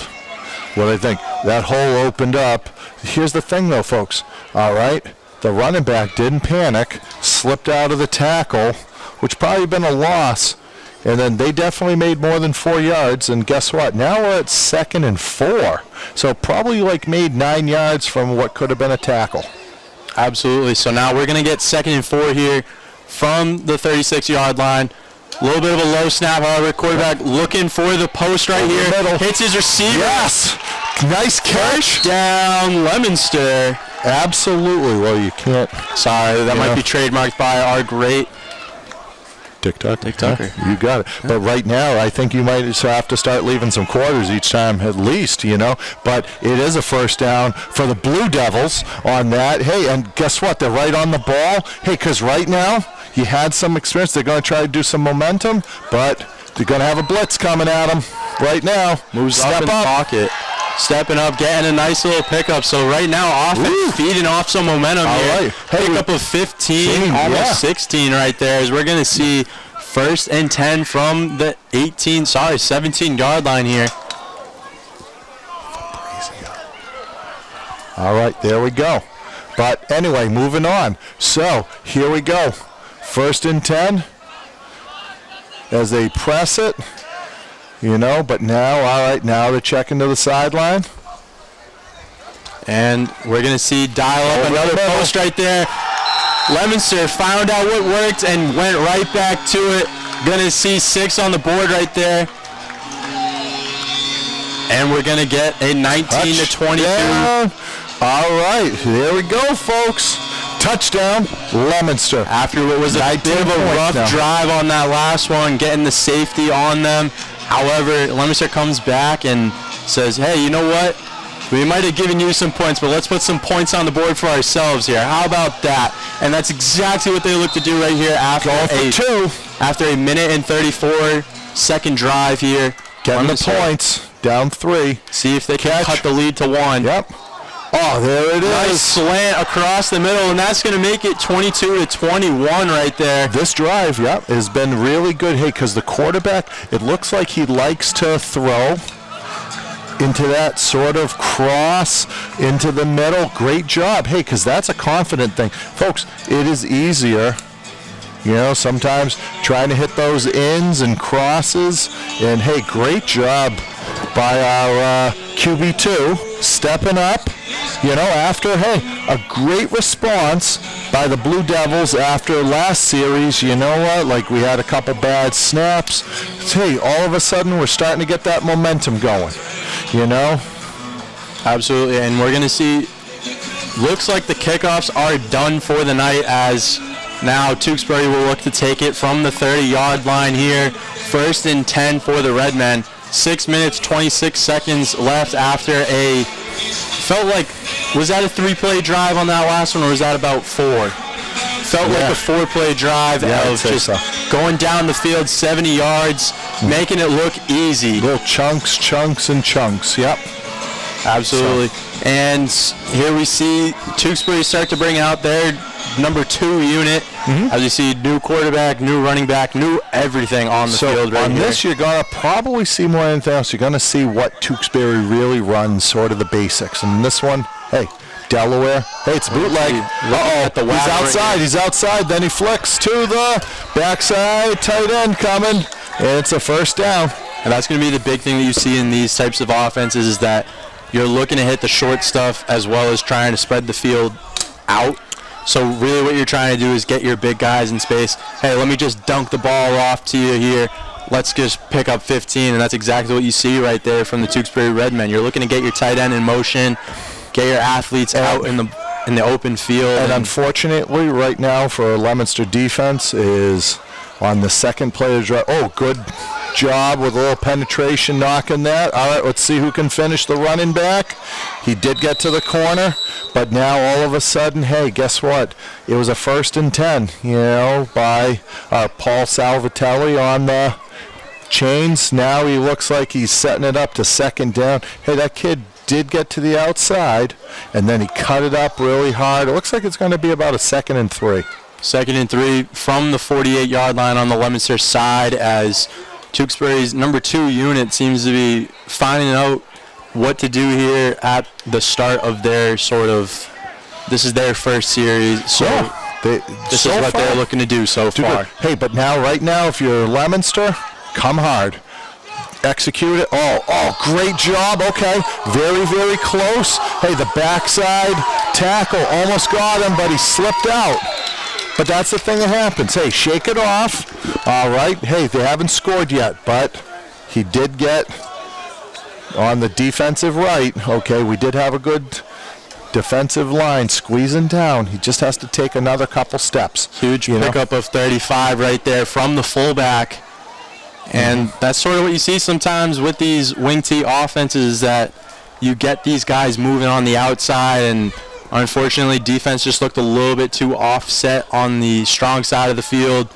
what I think, that hole opened up. Here's the thing, though, folks. All right? The running back didn't panic, slipped out of the tackle, which probably been a loss, and then they definitely made more than 4 yards, and guess what? Now we're at 2nd and 4, so probably made 9 yards from what could have been a tackle. Absolutely, so now we're going to get 2nd and 4 here from the 36-yard line. A little bit of a low snap, however, quarterback looking for the post right here, middle. Hits his receiver. Yes! Nice catch. Down Leominster. Absolutely. Well, you can't. Sorry, that might be trademarked by our great TikToker. Yeah, you got it. Yeah. But right now, I think you might have to start leaving some quarters each time at least, But it is a first down for the Blue Devils on that. Hey, and guess what? They're right on the ball. Hey, because right now, you had some experience. They're going to try to do some momentum, but they're going to have a blitz coming at them right now. Moves up in the pocket. Stepping up, getting a nice little pickup. So right now, offense feeding off some momentum here. Right. Hey, pickup of 15, almost 16 right there. As we're going to see 1st and 10 from the 17-yard line here. All right, there we go. But anyway, moving on. So here we go. 1st and 10 as they press it. But now, all right, now they're checking to the sideline. And we're going to see dial up another post right there. Leominster found out what worked and went right back to it. Going to see 6 on the board right there. And we're going to get a 19-22. Yeah. All right, there we go, folks. Touchdown, Leominster. After what was a bit of a rough drive on that last one, getting the safety on them. However, Leominster comes back and says, hey, you know what? We might have given you some points, but let's put some points on the board for ourselves here. How about that? And that's exactly what they look to do right here after a minute and 34-second drive here. Getting the points, down 3. See if they can cut the lead to 1. Yep. Oh, there it is. Nice slant across the middle, and that's going to make it 22-21 right there. This drive, has been really good. Hey, because the quarterback, it looks like he likes to throw into that sort of cross into the middle. Great job. Hey, because that's a confident thing. Folks, it is easier, sometimes trying to hit those ins and crosses. And, hey, great job by our QB2 stepping up. After, a great response by the Blue Devils after last series. You know what? Like, we had a couple bad snaps. Hey, all of a sudden, we're starting to get that momentum going, Absolutely, and we're going to see, looks like the kickoffs are done for the night as now Tewksbury will look to take it from the 30-yard line here. 1st and 10 for the Redmen. 6 minutes, 26 seconds left after a felt like, was that a 3-play drive on that last one, or was that about 4? Felt like a 4-play drive of just going down the field 70 yards, making it look easy. Little chunks, and chunks. Yep. Absolutely. And here we see Tewksbury start to bring out their number 2 unit. As you see, new quarterback, new running back, new everything on the field right here. On this, you're going to probably see more than anything else. You're going to see what Tewksbury really runs, sort of the basics. And this one, hey, Delaware. Hey, it's bootleg. He's outside. He's outside. Then he flicks to the backside. Tight end coming. And it's a first down. And that's going to be the big thing that you see in these types of offenses, is that you're looking to hit the short stuff as well as trying to spread the field out. So really what you're trying to do is get your big guys in space. Hey, let me just dunk the ball off to you here. Let's just pick up 15. And that's exactly what you see right there from the Tewksbury Redmen. You're looking to get your tight end in motion, get your athletes out in the open field. And unfortunately, right now for Leominster defense is on the second play of drive. Oh, good job with a little penetration, knocking that. All right, let's see who can finish the running back. He did get to the corner, but now all of a sudden, hey, guess what? It was a 1st and 10, by Paul Salvatelli on the chains. Now he looks like he's setting it up to 2nd down. Hey, that kid did get to the outside, and then he cut it up really hard. It looks like it's going to be about a 2nd and 3. 2nd and 3 from the 48-yard line on the Leominster side, as Tewksbury's number 2 unit seems to be finding out what to do here at the start of their this is their first series. So this is what they're looking to do so far. Hey, but right now, if you're Leominster, come hard. Execute it. Oh, great job. Okay, very, very close. Hey, the backside tackle almost got him, but he slipped out. But that's the thing that happens. Hey, shake it off. All right. Hey, they haven't scored yet, but he did get on the defensive right. Okay, we did have a good defensive line squeezing down. He just has to take another couple steps. Huge pickup of 35 right there from the fullback. And that's sort of what you see sometimes with these wing T offenses, that you get these guys moving on the outside, and unfortunately defense just looked a little bit too offset on the strong side of the field.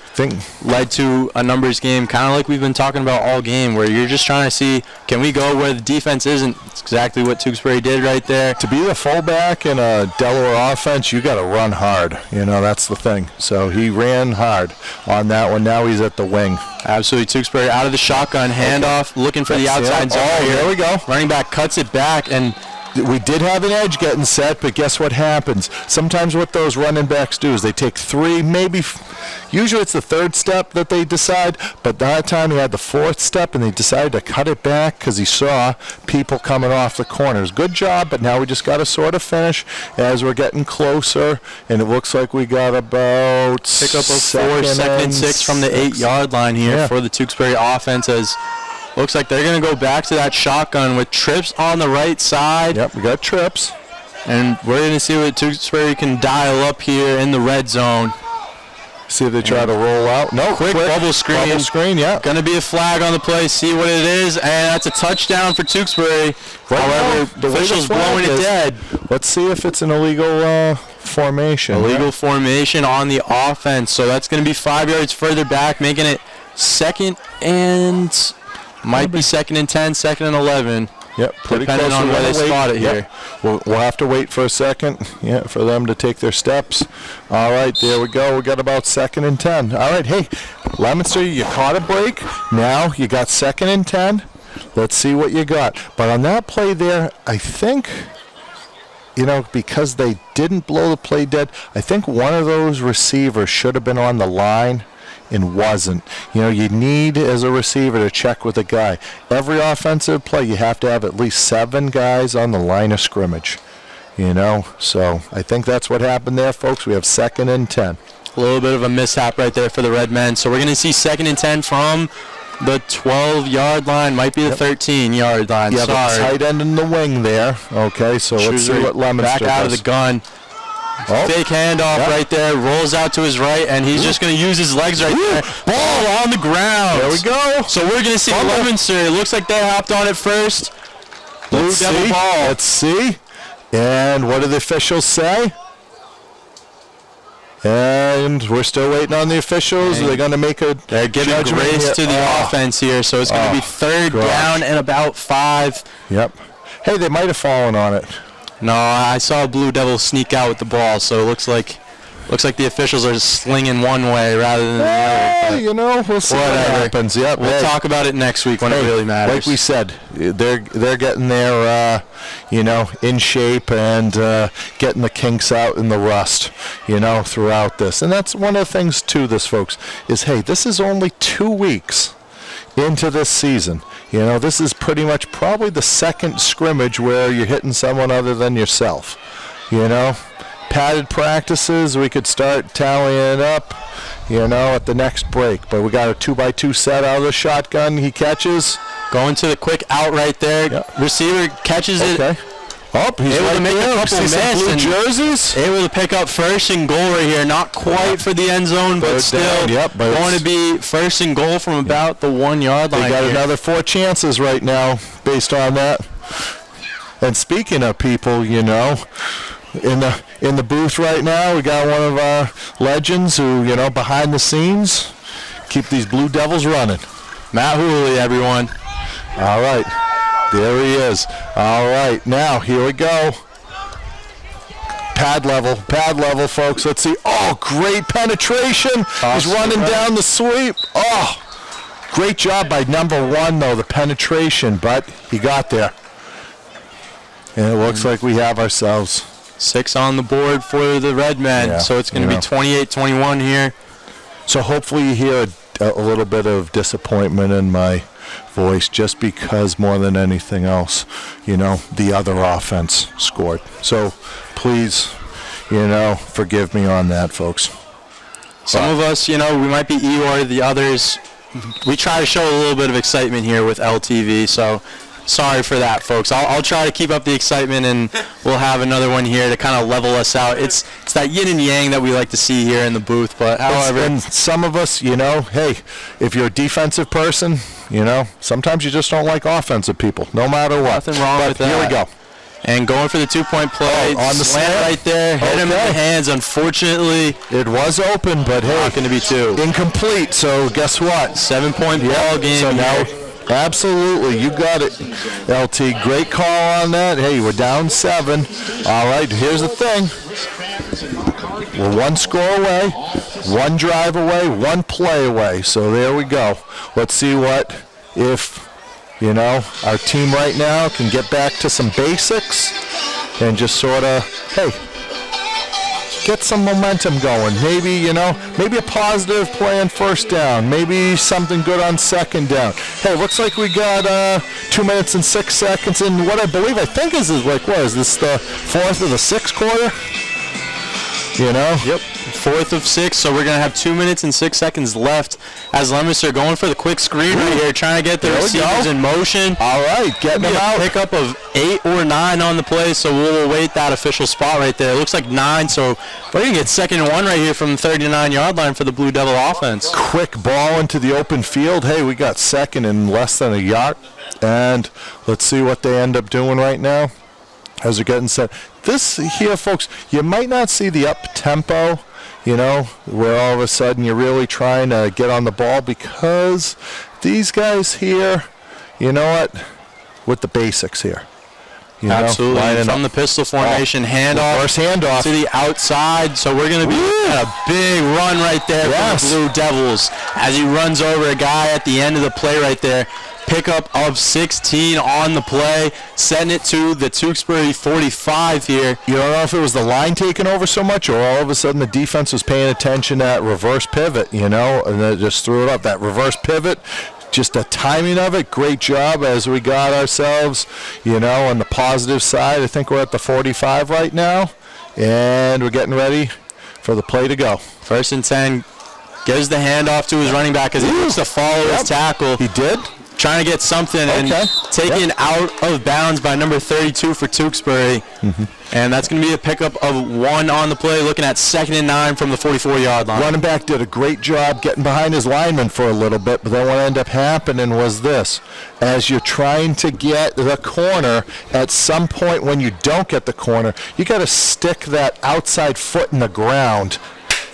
Led to a numbers game, kind of like we've been talking about all game, where you're just trying to see, can we go where the defense isn't? It's exactly what Tewksbury did right there. To be the fullback in a Delaware offense, you got to run hard. That's the thing. So he ran hard on that one. Now he's at the wing. Absolutely. Tewksbury out of the shotgun, handoff, looking for the outside zone. Oh, there we go. Running back cuts it back, and we did have an edge getting set, but guess what happens? Sometimes what those running backs do is they take 3, maybe, usually it's the 3rd step that they decide, but that time he had the 4th step, and they decided to cut it back because he saw people coming off the corners. Good job, but now we just got to sort of finish as we're getting closer, and it looks like we got about pick up a 2nd and 6 from the 8-yard line here for the Tewksbury offense, as looks like they're going to go back to that shotgun with Trips on the right side. Yep, we got Trips. And we're going to see what Tewksbury can dial up here in the red zone. See if they try to roll out. No, quick bubble screen. Bubble screen, yeah. Going to be a flag on the play. See what it is, and that's a touchdown for Tewksbury. However, the official's blowing it dead. Let's see if it's an illegal formation. Illegal formation on the offense. So that's going to be 5 yards further back, making it 2nd and... Might be 2nd and 10, 2nd and 11. Yep, pretty depending close on where they spot it here. We'll have to wait for a second, for them to take their steps. All right, there we go. We got about 2nd and 10. All right, hey, Leominster, you caught a break. Now you got 2nd and 10. Let's see what you got. But on that play there, I think, because they didn't blow the play dead, I think one of those receivers should have been on the line and wasn't. You need, as a receiver, to check with a guy. Every offensive play, you have to have at least 7 guys on the line of scrimmage. So I think that's what happened there, folks. We have 2nd and 10. A little bit of a mishap right there for the Red Men. So we're going to see 2nd and 10 from the 12-yard line. Might be the 13-yard line. Yeah, the tight end in the wing there. Okay, so let's see what Leominster back out does. of the gun. Fake handoff right there, rolls out to his right, and he's just going to use his legs right there. Ball on the ground. There we go. So we're going to see Leominster. It looks like they hopped on it first. Blue Devil ball. Let's see. And what do the officials say? And we're still waiting on the officials. They're going to make a They're giving grace to the offense here, so it's going to be third down and about 5. Yep. Hey, they might have fallen on it. No, I saw Blue Devil sneak out with the ball, so it looks like the officials are slinging one way rather than the other. You know, we'll see what happens. Yep. We'll talk about it next week when it really matters. Like we said, they're getting their, in shape and getting the kinks out in the rust, throughout this. And that's one of the things, too, folks, is, hey, this is only 2 weeks into this season. This is pretty much probably the second scrimmage where you're hitting someone other than yourself, Padded practices, we could start tallying it up, at the next break. But we got a 2x2 set out of the shotgun. He catches. Going to the quick out right there. Yep. Receiver catches it. Oh, he's able right to make there. a couple Blue misses. jerseys. Able to pick up first and goal right here. Not quite for the end zone, but still going to be first and goal from about the 1 yard line. They got another 4 chances right now based on that. And speaking of people, in the booth right now, we got one of our legends who, behind the scenes, keep these Blue Devils running. Matt Hooley, everyone. All right. There he is. All right. Now, here we go. Pad level, folks. Let's see. Oh, great penetration. He's running down the sweep. Oh, great job by number 1, though, the penetration, but he got there. And it looks like we have ourselves 6 on the board for the Red Men, so it's going to be 28-21 here. So hopefully you hear a little bit of disappointment in my voice, just because more than anything else, the other offense scored. So please, forgive me on that, folks. Some of us, we might be Eeyore, the others, we try to show a little bit of excitement here with LTV, so sorry for that, folks. I'll try to keep up the excitement, and we'll have another one here to kind of level us out. It's that yin and yang that we like to see here in the booth. But however, and some of us, hey, if you're a defensive person, sometimes you just don't like offensive people, no matter what. Nothing wrong with that. Here we go. And going for the 2-point play, on the slant right there, hit him in the hands. Unfortunately, it was open, but hey, not going to be 2. Incomplete. So guess what? 7-point ball game. So now. Absolutely, you got it, LT. Great call on that. Hey, we're down 7. All right, here's the thing. We're 1 score away, 1 drive away, 1 play away. So there we go. Let's see if our team right now can get back to some basics and just sort of, hey, get some momentum going. Maybe, maybe a positive play on first down. Maybe something good on second down. Hey, looks like we got 2 minutes and 6 seconds in what I think is this the 4th of the 6th quarter? Yep, 4th of 6, so we're going to have 2 minutes and 6 seconds left as Leominster going for the quick screen right here, trying to get the receivers in motion. All right, getting them out. Pickup of 8 or 9 on the play, so we'll await that official spot right there. It looks like 9, so we're going to get 2nd and 1 right here from the 39-yard line for the Blue Devil offense. Quick ball into the open field. Hey, we got 2nd in less than a yard, and let's see what they end up doing right now as they're getting set. This here, folks, you might not see the up-tempo, where all of a sudden you're really trying to get on the ball, because these guys here, with the basics here. Absolutely. From the pistol formation, handoff. First handoff. To the outside, so we're going to be a big run right there for the Blue Devils as he runs over a guy at the end of the play right there. Pickup of 16 on the play, setting it to the Tewksbury 45 here. You don't know if it was the line taking over so much, or all of a sudden the defense was paying attention at reverse pivot, and they just threw it up. That reverse pivot, just the timing of it, great job as we got ourselves, on the positive side. I think we're at the 45 right now, and we're getting ready for the play to go. 1st and 10, gives the handoff to his running back as he looks to follow his tackle. He did. trying to get something and taken out of bounds by number 32 for Tewksbury. And that's going to be a pickup of 1 on the play, looking at 2nd and 9 from the 44-yard line. Running back did a great job getting behind his lineman for a little bit, but then what ended up happening was this. As you're trying to get the corner, at some point when you don't get the corner, you got to stick that outside foot in the ground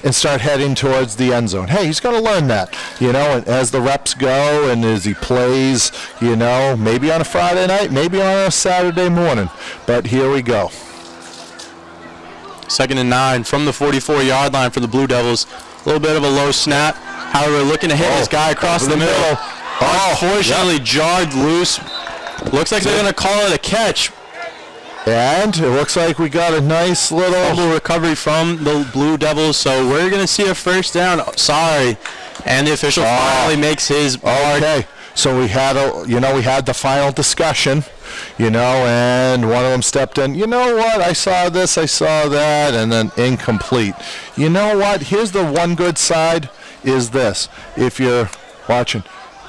and start heading towards the end zone. Hey, he's going to learn that, and as the reps go and as he plays, maybe on a Friday night, maybe on a Saturday morning. But here we go. 2nd and 9 from the 44-yard line for the Blue Devils. A little bit of a low snap. However, looking to hit this guy across the middle. Unfortunately, jarred loose. Looks like they're going to call it a catch. And it looks like we got a nice little fumble recovery from the Blue Devils, so we're going to see a first down. Sorry. And the official finally makes his mark. Okay. So we had we had the final discussion, and one of them stepped in. You know what? I saw this, I saw that, and then incomplete. You know what? Here's the one good side is this. If you're watching,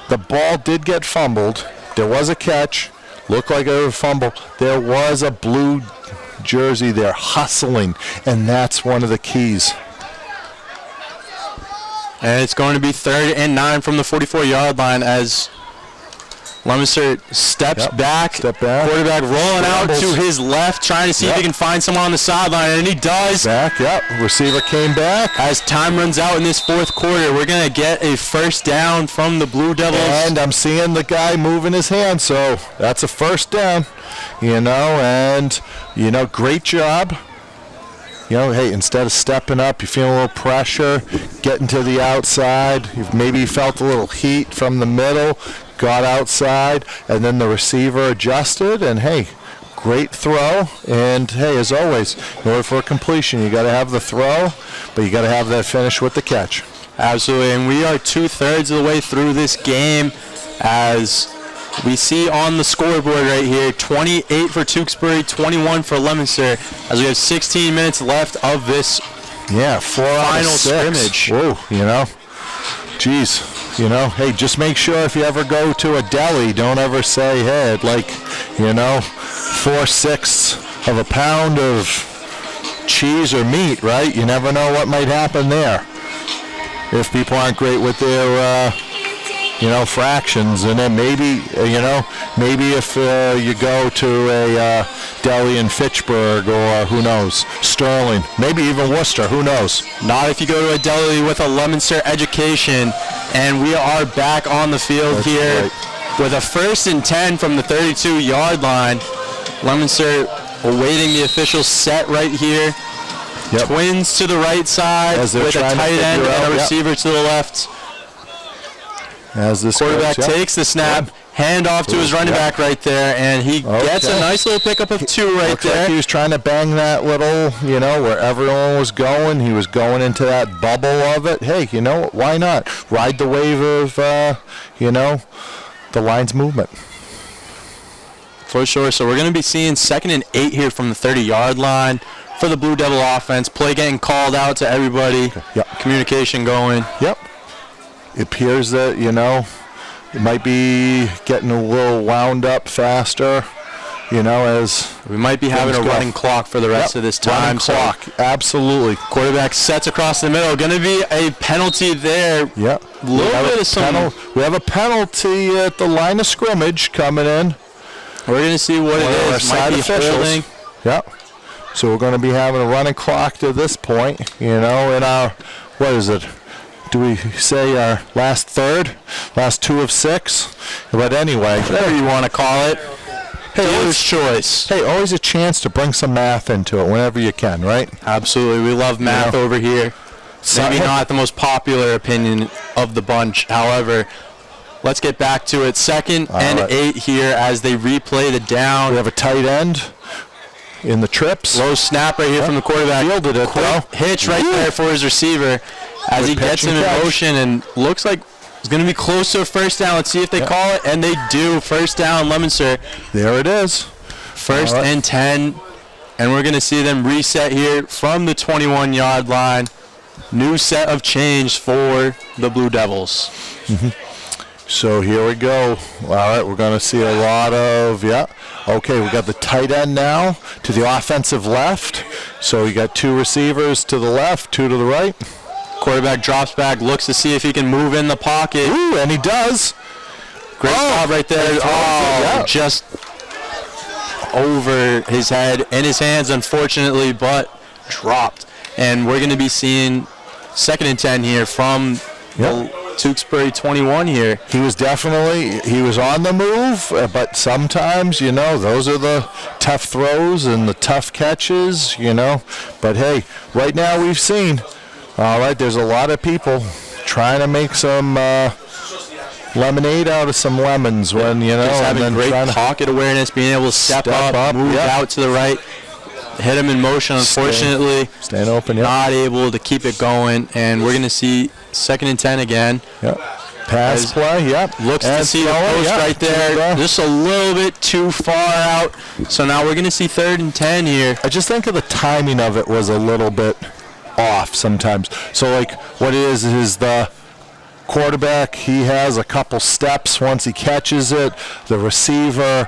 the ball did get fumbled. There was a catch. Looked like it was a fumble. There was a blue jersey there hustling, and that's one of the keys. And it's going to be 3rd and 9 from the 44-yard line as Leominster steps back. Quarterback rolling out to his left, trying to see if he can find someone on the sideline, and he does. Receiver came back. As time runs out in this 4th quarter, we're going to get a first down from the Blue Devils. And I'm seeing the guy moving his hand, so that's a first down. And great job. Hey, instead of stepping up, you feel a little pressure, getting to the outside. Maybe you felt a little heat from the middle, got outside, and then the receiver adjusted, and hey, great throw. And hey, as always, in order for a completion, you got to have the throw, but you got to have that finish with the catch. Absolutely, and we are 2/3 of the way through this game as we see on the scoreboard right here, 28 for Tewksbury, 21 for Leominster, as we have 16 minutes left of this final scrimmage. Whoa, geez, hey, just make sure if you ever go to a deli, don't ever say, hey, I'd like, 4/6 of a pound of cheese or meat, right? You never know what might happen there if people aren't great with their fractions. And then maybe if you go to a deli in Fitchburg or who knows, Sterling, maybe even Worcester, who knows. Not if you go to a deli with a Leominster education. And we are back on the field here with a 1st and 10 from the 32-yard line. Leominster awaiting the official set right here. Twins to the right side with a tight end and a receiver to the left. As this quarterback takes the snap, hand off to his running back right there, and he gets a nice little pickup of 2 right there. Like he was trying to bang that little, where everyone was going. He was going into that bubble of it. Hey, why not? Ride the wave of, the line's movement. For sure. So we're going to be seeing 2nd and 8 here from the 30-yard line for the Blue Devil offense. Play getting called out to everybody. Communication going. It appears that, it might be getting a little wound up faster, as we might be having a running clock for the rest of this time. Running clock, absolutely. Quarterback sets across the middle. Going to be a penalty there. We have a penalty at the line of scrimmage coming in. We're going to see what it is. Might be holding. So we're going to be having a running clock to this point, in our, what is it? Do we say our last 2 of 6? But anyway, whatever you want to call it. Hey, dealer's choice. Hey, always a chance to bring some math into it whenever you can, right? Absolutely. We love math over here. Maybe not the most popular opinion of the bunch. However, let's get back to it. 2nd and 8 here as they replay the down. We have a tight end in the trips. Low snap right here from the quarterback. Fielded it, though. Hitch right there for his receiver as he gets him in motion and looks like it's going to be close to a first down. Let's see if they call it, and they do. First down, Leominster. There it is. 1st and 10, and we're going to see them reset here from the 21-yard line. New set of change for the Blue Devils. So here we go. All right, we're going to see a lot of, Okay, we got the tight end now to the offensive left. So you got 2 receivers to the left, 2 to the right. Quarterback drops back, looks to see if he can move in the pocket. Ooh, and he does. Great job right there. Just over his head and his hands, unfortunately, but dropped. And we're going to be seeing 2nd and 10 here from the Tewksbury 21 here. He was on the move, but sometimes, those are the tough throws and the tough catches, But, hey, right now we've seen, all right, there's a lot of people trying to make some lemonade out of some lemons when, Just having great pocket awareness, being able to step up, move out to the right. Hit him in motion, unfortunately. Staying open, Not able to keep it going, and we're going to see 2nd and 10 again. Pass play, Looks to see the post right there. Just a little bit too far out. So now we're going to see 3rd and 10 here. I just think of the timing of it was a little bit off sometimes. So, what it is the quarterback, he has a couple steps once he catches it. The receiver,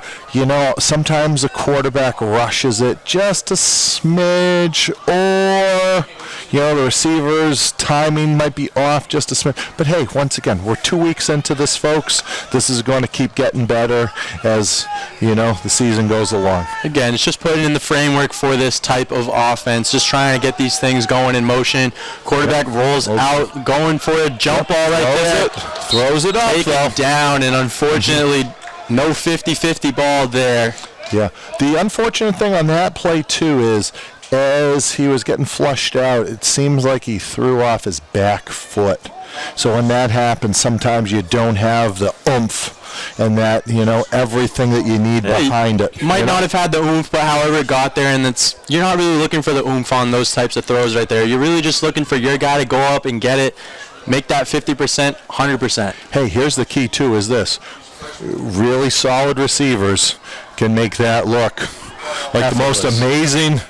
sometimes the quarterback rushes it just a smidge, or, the receiver's timing might be off just a smidge. But hey, once again, we're 2 weeks into this, folks. This is going to keep getting better as, the season goes along. Again, it's just putting in the framework for this type of offense, just trying to get these things going in motion. Quarterback rolls out, going for a jump ball right there. Throws it up, Take it down, and unfortunately, no 50-50 ball there. Yeah. The unfortunate thing on that play, too, is as he was getting flushed out, it seems like he threw off his back foot. So when that happens, sometimes you don't have the oomph and that, everything that you need behind it. Might not have had the oomph, but however it got there, and you're not really looking for the oomph on those types of throws right there. You're really just looking for your guy to go up and get it, make that 50%, 100%. Hey, here's the key, too, is this. Really solid receivers can make that look like the most amazing,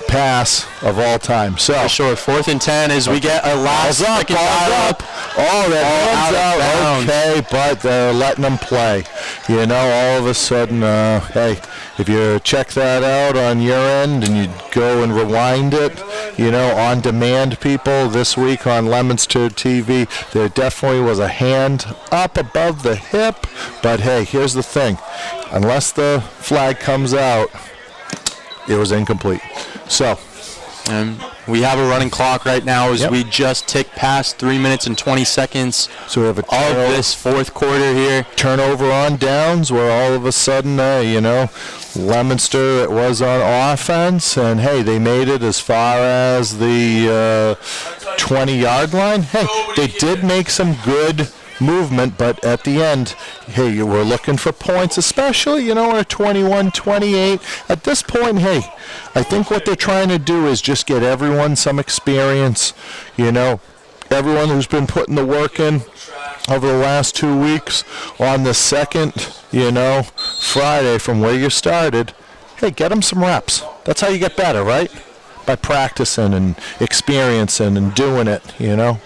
pass of all time. So for sure, 4th and 10 as we get a last second up. Oh, that hands out. Okay, but they're letting them play. All of a sudden, hey, if you check that out on your end and you go and rewind it, on demand, people, this week on Leominster TV, there definitely was a hand up above the hip. But hey, here's the thing. Unless the flag comes out, it was incomplete. So, we have a running clock right now as we just tick past 3 minutes and 20 seconds so we have of this 4th quarter here. Turnover on downs where all of a sudden, Leominster, it was on offense, and hey, they made it as far as the 20-yard line. Hey, they did make some good movement, but at the end, hey, you were looking for points, especially, in a 21-28. At this point, hey, I think what they're trying to do is just get everyone some experience, everyone who's been putting the work in over the last 2 weeks on the second, Friday from where you started. Hey, get them some reps. That's how you get better, right? By practicing and experiencing and doing it,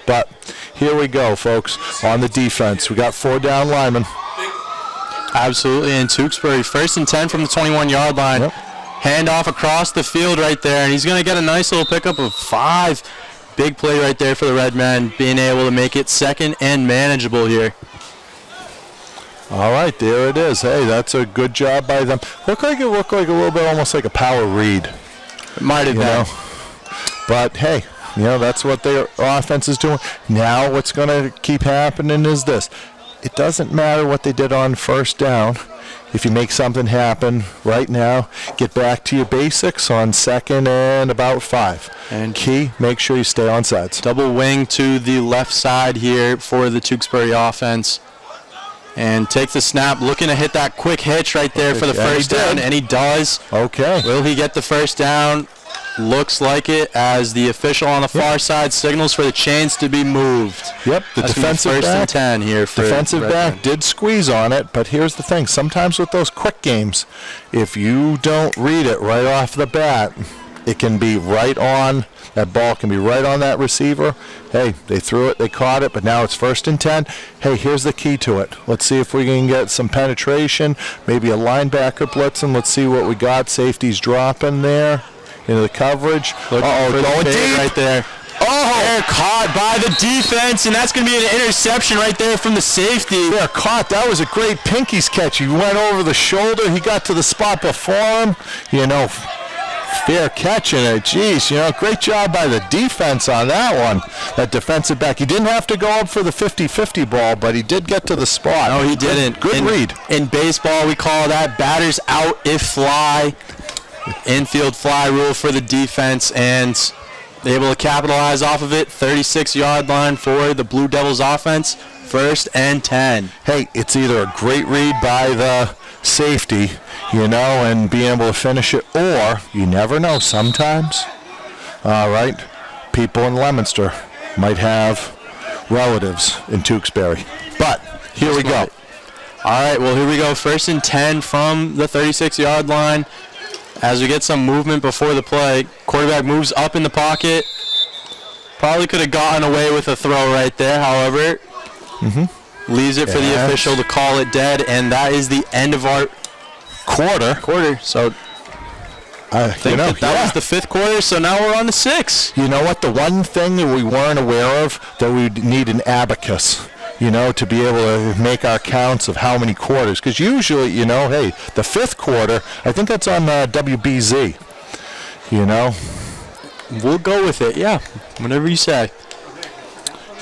But here we go, folks, on the defense. We got 4 down linemen. Absolutely, and Tewksbury, 1st and 10 from the 21-yard line. Handoff across the field right there, and he's going to get a nice little pickup of 5. Big play right there for the Red Men, being able to make it 2nd and manageable here. All right, there it is. Hey, that's a good job by them. Looked like a little bit almost like a power read. It might have been. But, hey, that's what their offense is doing. Now what's going to keep happening is this. It doesn't matter what they did on 1st down. If you make something happen right now, get back to your basics on 2nd and about 5. And key, make sure you stay on sides. Double wing to the left side here for the Tewksbury offense. And takes the snap, looking to hit that quick hitch right there for the 1st down, and he does. Okay. Will he get the 1st down? Looks like it, as the official on the far side signals for the chains to be moved. Yep, the defensive 1st back, and 10 here for defensive back did squeeze on it, but here's the thing. Sometimes with those quick games, if you don't read it right off the bat, it can be right on, that ball can be right on that receiver. Hey, they threw it, they caught it, but now it's 1st and 10. Hey, here's the key to it. Let's see if we can get some penetration, maybe a linebacker blitzing. Let's see what we got. Safety's dropping there into the coverage. Going deep right there. They're caught by the defense, and that's going to be an interception right there from the safety. They're caught. That was a great Pinky's catch. He went over the shoulder. He got to the spot before him. Fair catching it. Jeez, great job by the defense on that one. That defensive back. He didn't have to go up for the 50-50 ball, but he did get to the spot. No, he didn't. Good read. In baseball, we call that batters out if fly. Infield fly rule for the defense, and able to capitalize off of it. 36-yard line for the Blue Devils offense. 1st and 10. Hey, it's either a great read by the safety, and being able to finish it, or you never know. Sometimes, all right, people in Leominster might have relatives in Tewksbury. But here we go. All right, well, here we go. 1st and 10 from the 36-yard line. As we get some movement before the play, quarterback moves up in the pocket. Probably could have gotten away with a throw right there, however. Leaves it for the official to call it dead, and that is the end of our quarter. So I think that was the 5th quarter, so now we're on the 6th. You know what? The one thing that we weren't aware of, that we need an abacus, to be able to make our counts of how many quarters. Because usually, hey, the 5th quarter, I think that's on WBZ, We'll go with it, yeah, whatever you say.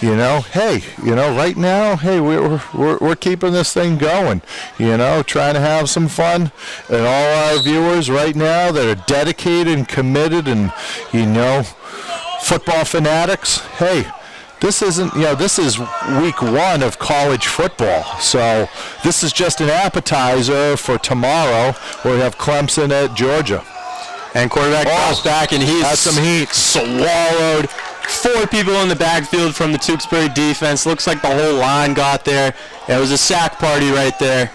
Right now, hey, we're keeping this thing going, trying to have some fun. And all our viewers right now that are dedicated and committed and, football fanatics, hey, this isn't, this is week 1 of college football. So this is just an appetizer for tomorrow where we have Clemson at Georgia. And quarterback falls back, and he's has some heat. Swallowed. 4 people in the backfield from the Tewksbury defense. Looks like the whole line got there. It was a sack party right there.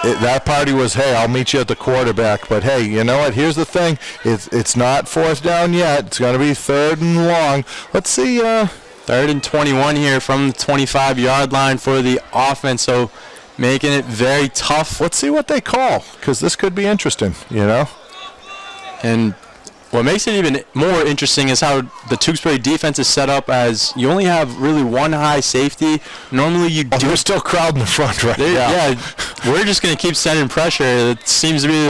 That party was, hey, I'll meet you at the quarterback. But, hey, you know what? Here's the thing. It's not 4th down yet. It's going to be 3rd and long. Let's see. 3rd and 21 here from the 25-yard line for the offense. So making it very tough. Let's see what they call, because this could be interesting, And what makes it even more interesting is how the Tewksbury defense is set up, as you only have really one high safety. Normally you do. They're still crowding the front right now. Yeah, we're just going to keep sending pressure. It seems to be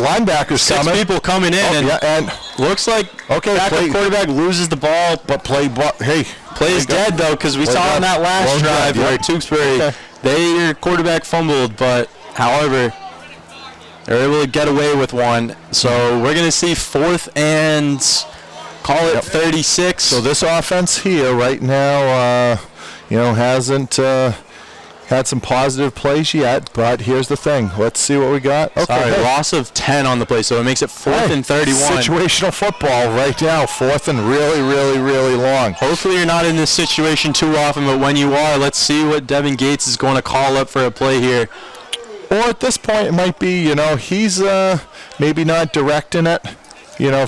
linebackers 6 coming. people coming in, and looks like backup quarterback loses the ball, but plays dead though, because we saw on that last drive where Tewksbury their quarterback fumbled, but however, they're able to get away with one. So we're going to see 4th and call it 36. So this offense here right now, hasn't had some positive plays yet. But here's the thing. Let's see what we got. Okay, loss of 10 on the play, so it makes it 4th and 31. Situational football right now. 4th and really, really, really long. Hopefully you're not in this situation too often, but when you are, let's see what Devin Gates is going to call up for a play here. Or at this point, it might be, he's maybe not directing it,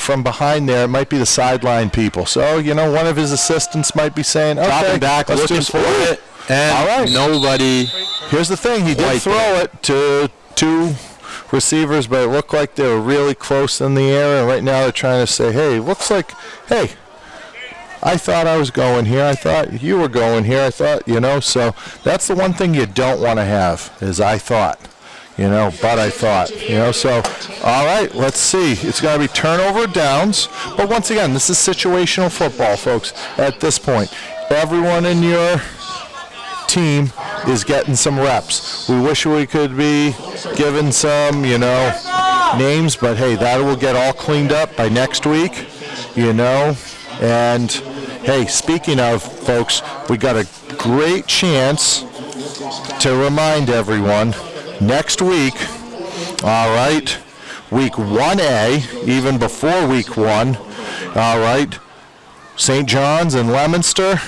from behind there. It might be the sideline people. So, one of his assistants might be saying, dropping back, looking for it. And nobody. Here's the thing. He did throw it to 2 receivers, but it looked like they were really close in the air. And right now they're trying to say, hey, I thought I was going here. I thought you were going here. I thought, so that's the one thing you don't want to have is I thought, but I thought, so, all right, let's see. It's going to be turnover downs. But once again, this is situational football, folks, at this point. Everyone in your team is getting some reps. We wish we could be given some, names, but, hey, that will get all cleaned up by next week, And, hey, speaking of, folks, we got a great chance to remind everyone next week, all right, week 1A, even before week 1, all right, St. John's and Leominster.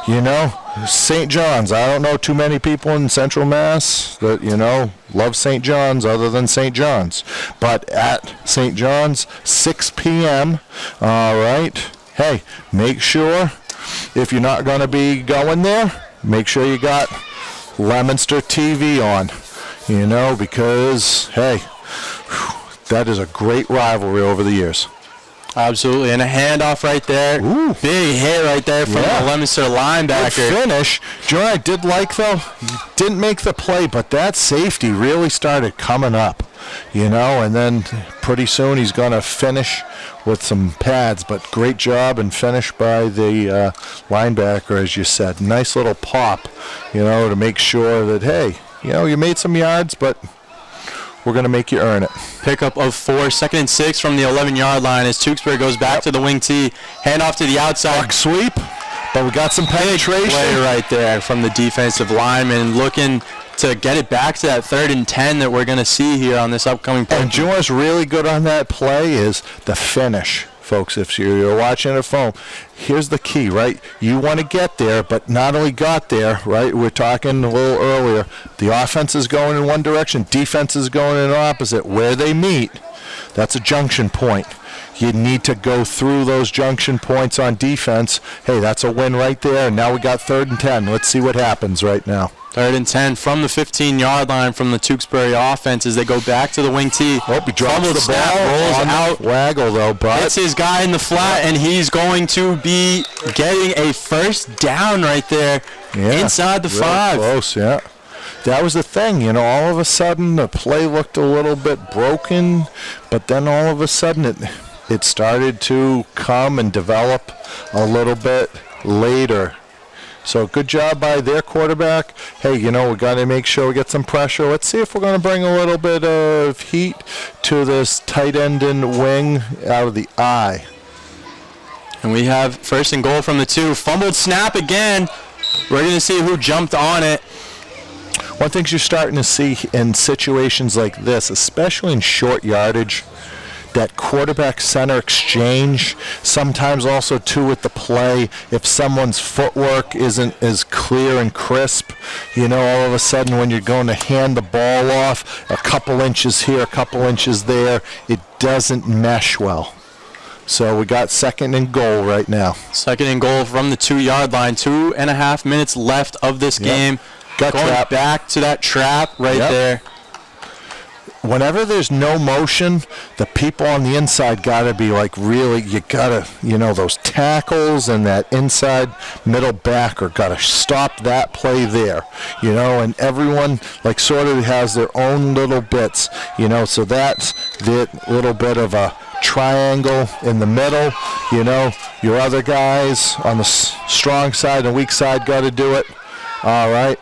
You know, St. John's. I don't know too many people in Central Mass that, you know, love St. John's other than St. John's. But at St. John's, 6 p.m., all right, hey, make sure, if you're not going to be going there, make sure you got Leominster TV on, you know, because, hey, that is a great rivalry over the years. Absolutely, and a handoff right there. Ooh. Big hit right there from the Leominster linebacker. Good finish. Do you know what I did like, though? He didn't make the play, but that safety really started coming up, you know, and then pretty soon he's going to finish with some pads, but great job and finish by the linebacker, as you said. Nice little pop, you know, to make sure that, hey, you know, you made some yards, but we're going to make you earn it. Pickup of 4, 2nd and 6 from the 11-yard line as Tewksbury goes back to the wing tee. Handoff to the outside. Buck sweep, but we got some penetration. Play right there from the defensive lineman, looking to get it back to that 3rd and 10 that we're going to see here on this upcoming play. And do you know what's really good on that play is the finish. Folks, if you're watching at home, here's the key, right? You want to get there, but not only got there, right? We're talking a little earlier. The offense is going in one direction, defense is going in the opposite. Where they meet, that's a junction point. You need to go through those junction points on defense. Hey, that's a win right there. And now we got 3rd and 10. Let's see what happens right now. 3rd and 10 from the 15-yard line from the Tewksbury offense as they go back to the wing tee. Oh, he drops the ball, rolls on out. Waggle, though, but Hits his guy in the flat, and he's going to be getting a 1st down right there inside the 5. Close, yeah. That was the thing, you know, all of a sudden the play looked a little bit broken, but then all of a sudden it started to come and develop a little bit later. So good job by their quarterback. Hey, you know, we got to make sure we get some pressure. Let's see if we're going to bring a little bit of heat to this tight end and wing out of the eye. And we have 1st and goal from the 2. Fumbled snap again. We're going to see who jumped on it. One thing you're starting to see in situations like this, especially in short yardage, that quarterback center exchange, sometimes also too with the play, if someone's footwork isn't as clear and crisp, you know, all of a sudden when you're going to hand the ball off, a couple inches here, a couple inches there, it doesn't mesh well. So we got 2nd and goal right now. 2nd and goal from the 2-yard line. 2.5 minutes left of this game. Got going trap. back to that trap right there. Whenever there's no motion, the people on the inside got to be like really, you got to, you know, those tackles and that inside middle backer got to stop that play there, you know, and everyone like sort of has their own little bits, you know, so that's the little bit of a triangle in the middle, you know, your other guys on the strong side and weak side got to do it. All right.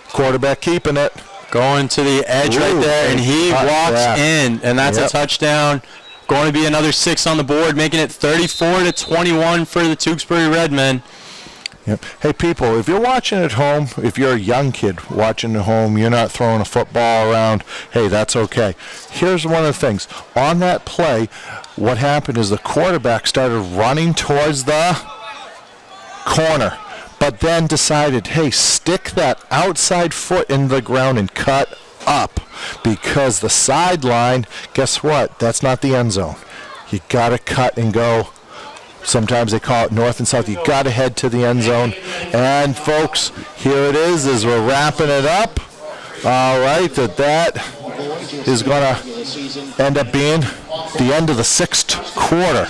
Quarterback keeping it. Going to the edge right there, and he walks in, and that's a touchdown. Going to be another 6 on the board, making it 34-21 for the Tewksbury Redmen. Yep. Hey, people, if you're watching at home, if you're a young kid watching at home, you're not throwing a football around, hey, that's okay. Here's one of the things. On that play, what happened is the quarterback started running towards the corner, but then decided, hey, stick that outside foot in the ground and cut up, because the sideline, guess what? That's not the end zone. You got to cut and go. Sometimes they call it north and south. You got to head to the end zone. And, folks, here it is as we're wrapping it up. All right, that is going to end up being the end of the 6th quarter.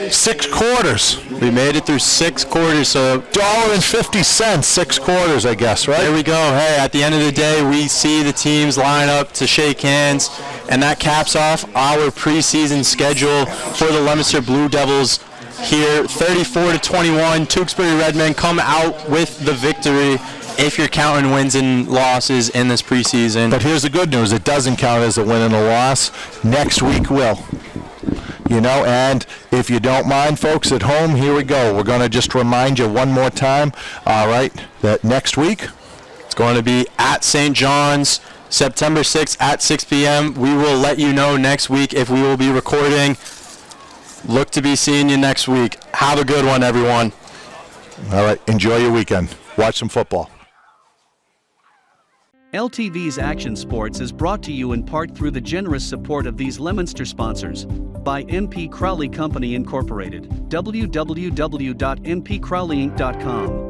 6 quarters. We made it through 6 quarters, so $1.50, 6 quarters, I guess, right? There we go. Hey, at the end of the day, we see the teams line up to shake hands, and that caps off our preseason schedule for the Leominster Blue Devils here. 34-21. Tewksbury Redmen come out with the victory if you're counting wins and losses in this preseason. But here's the good news. It doesn't count as a win and a loss. Next week will. You know, and if you don't mind, folks at home, here we go. We're going to just remind you one more time, all right, that next week it's going to be at St. John's, September 6th at 6 p.m. We will let you know next week if we will be recording. Look to be seeing you next week. Have a good one, everyone. All right, enjoy your weekend. Watch some football. LTV's Action Sports is brought to you in part through the generous support of these Leominster sponsors. By MP Crowley Company Incorporated, www.mpcrowleyinc.com.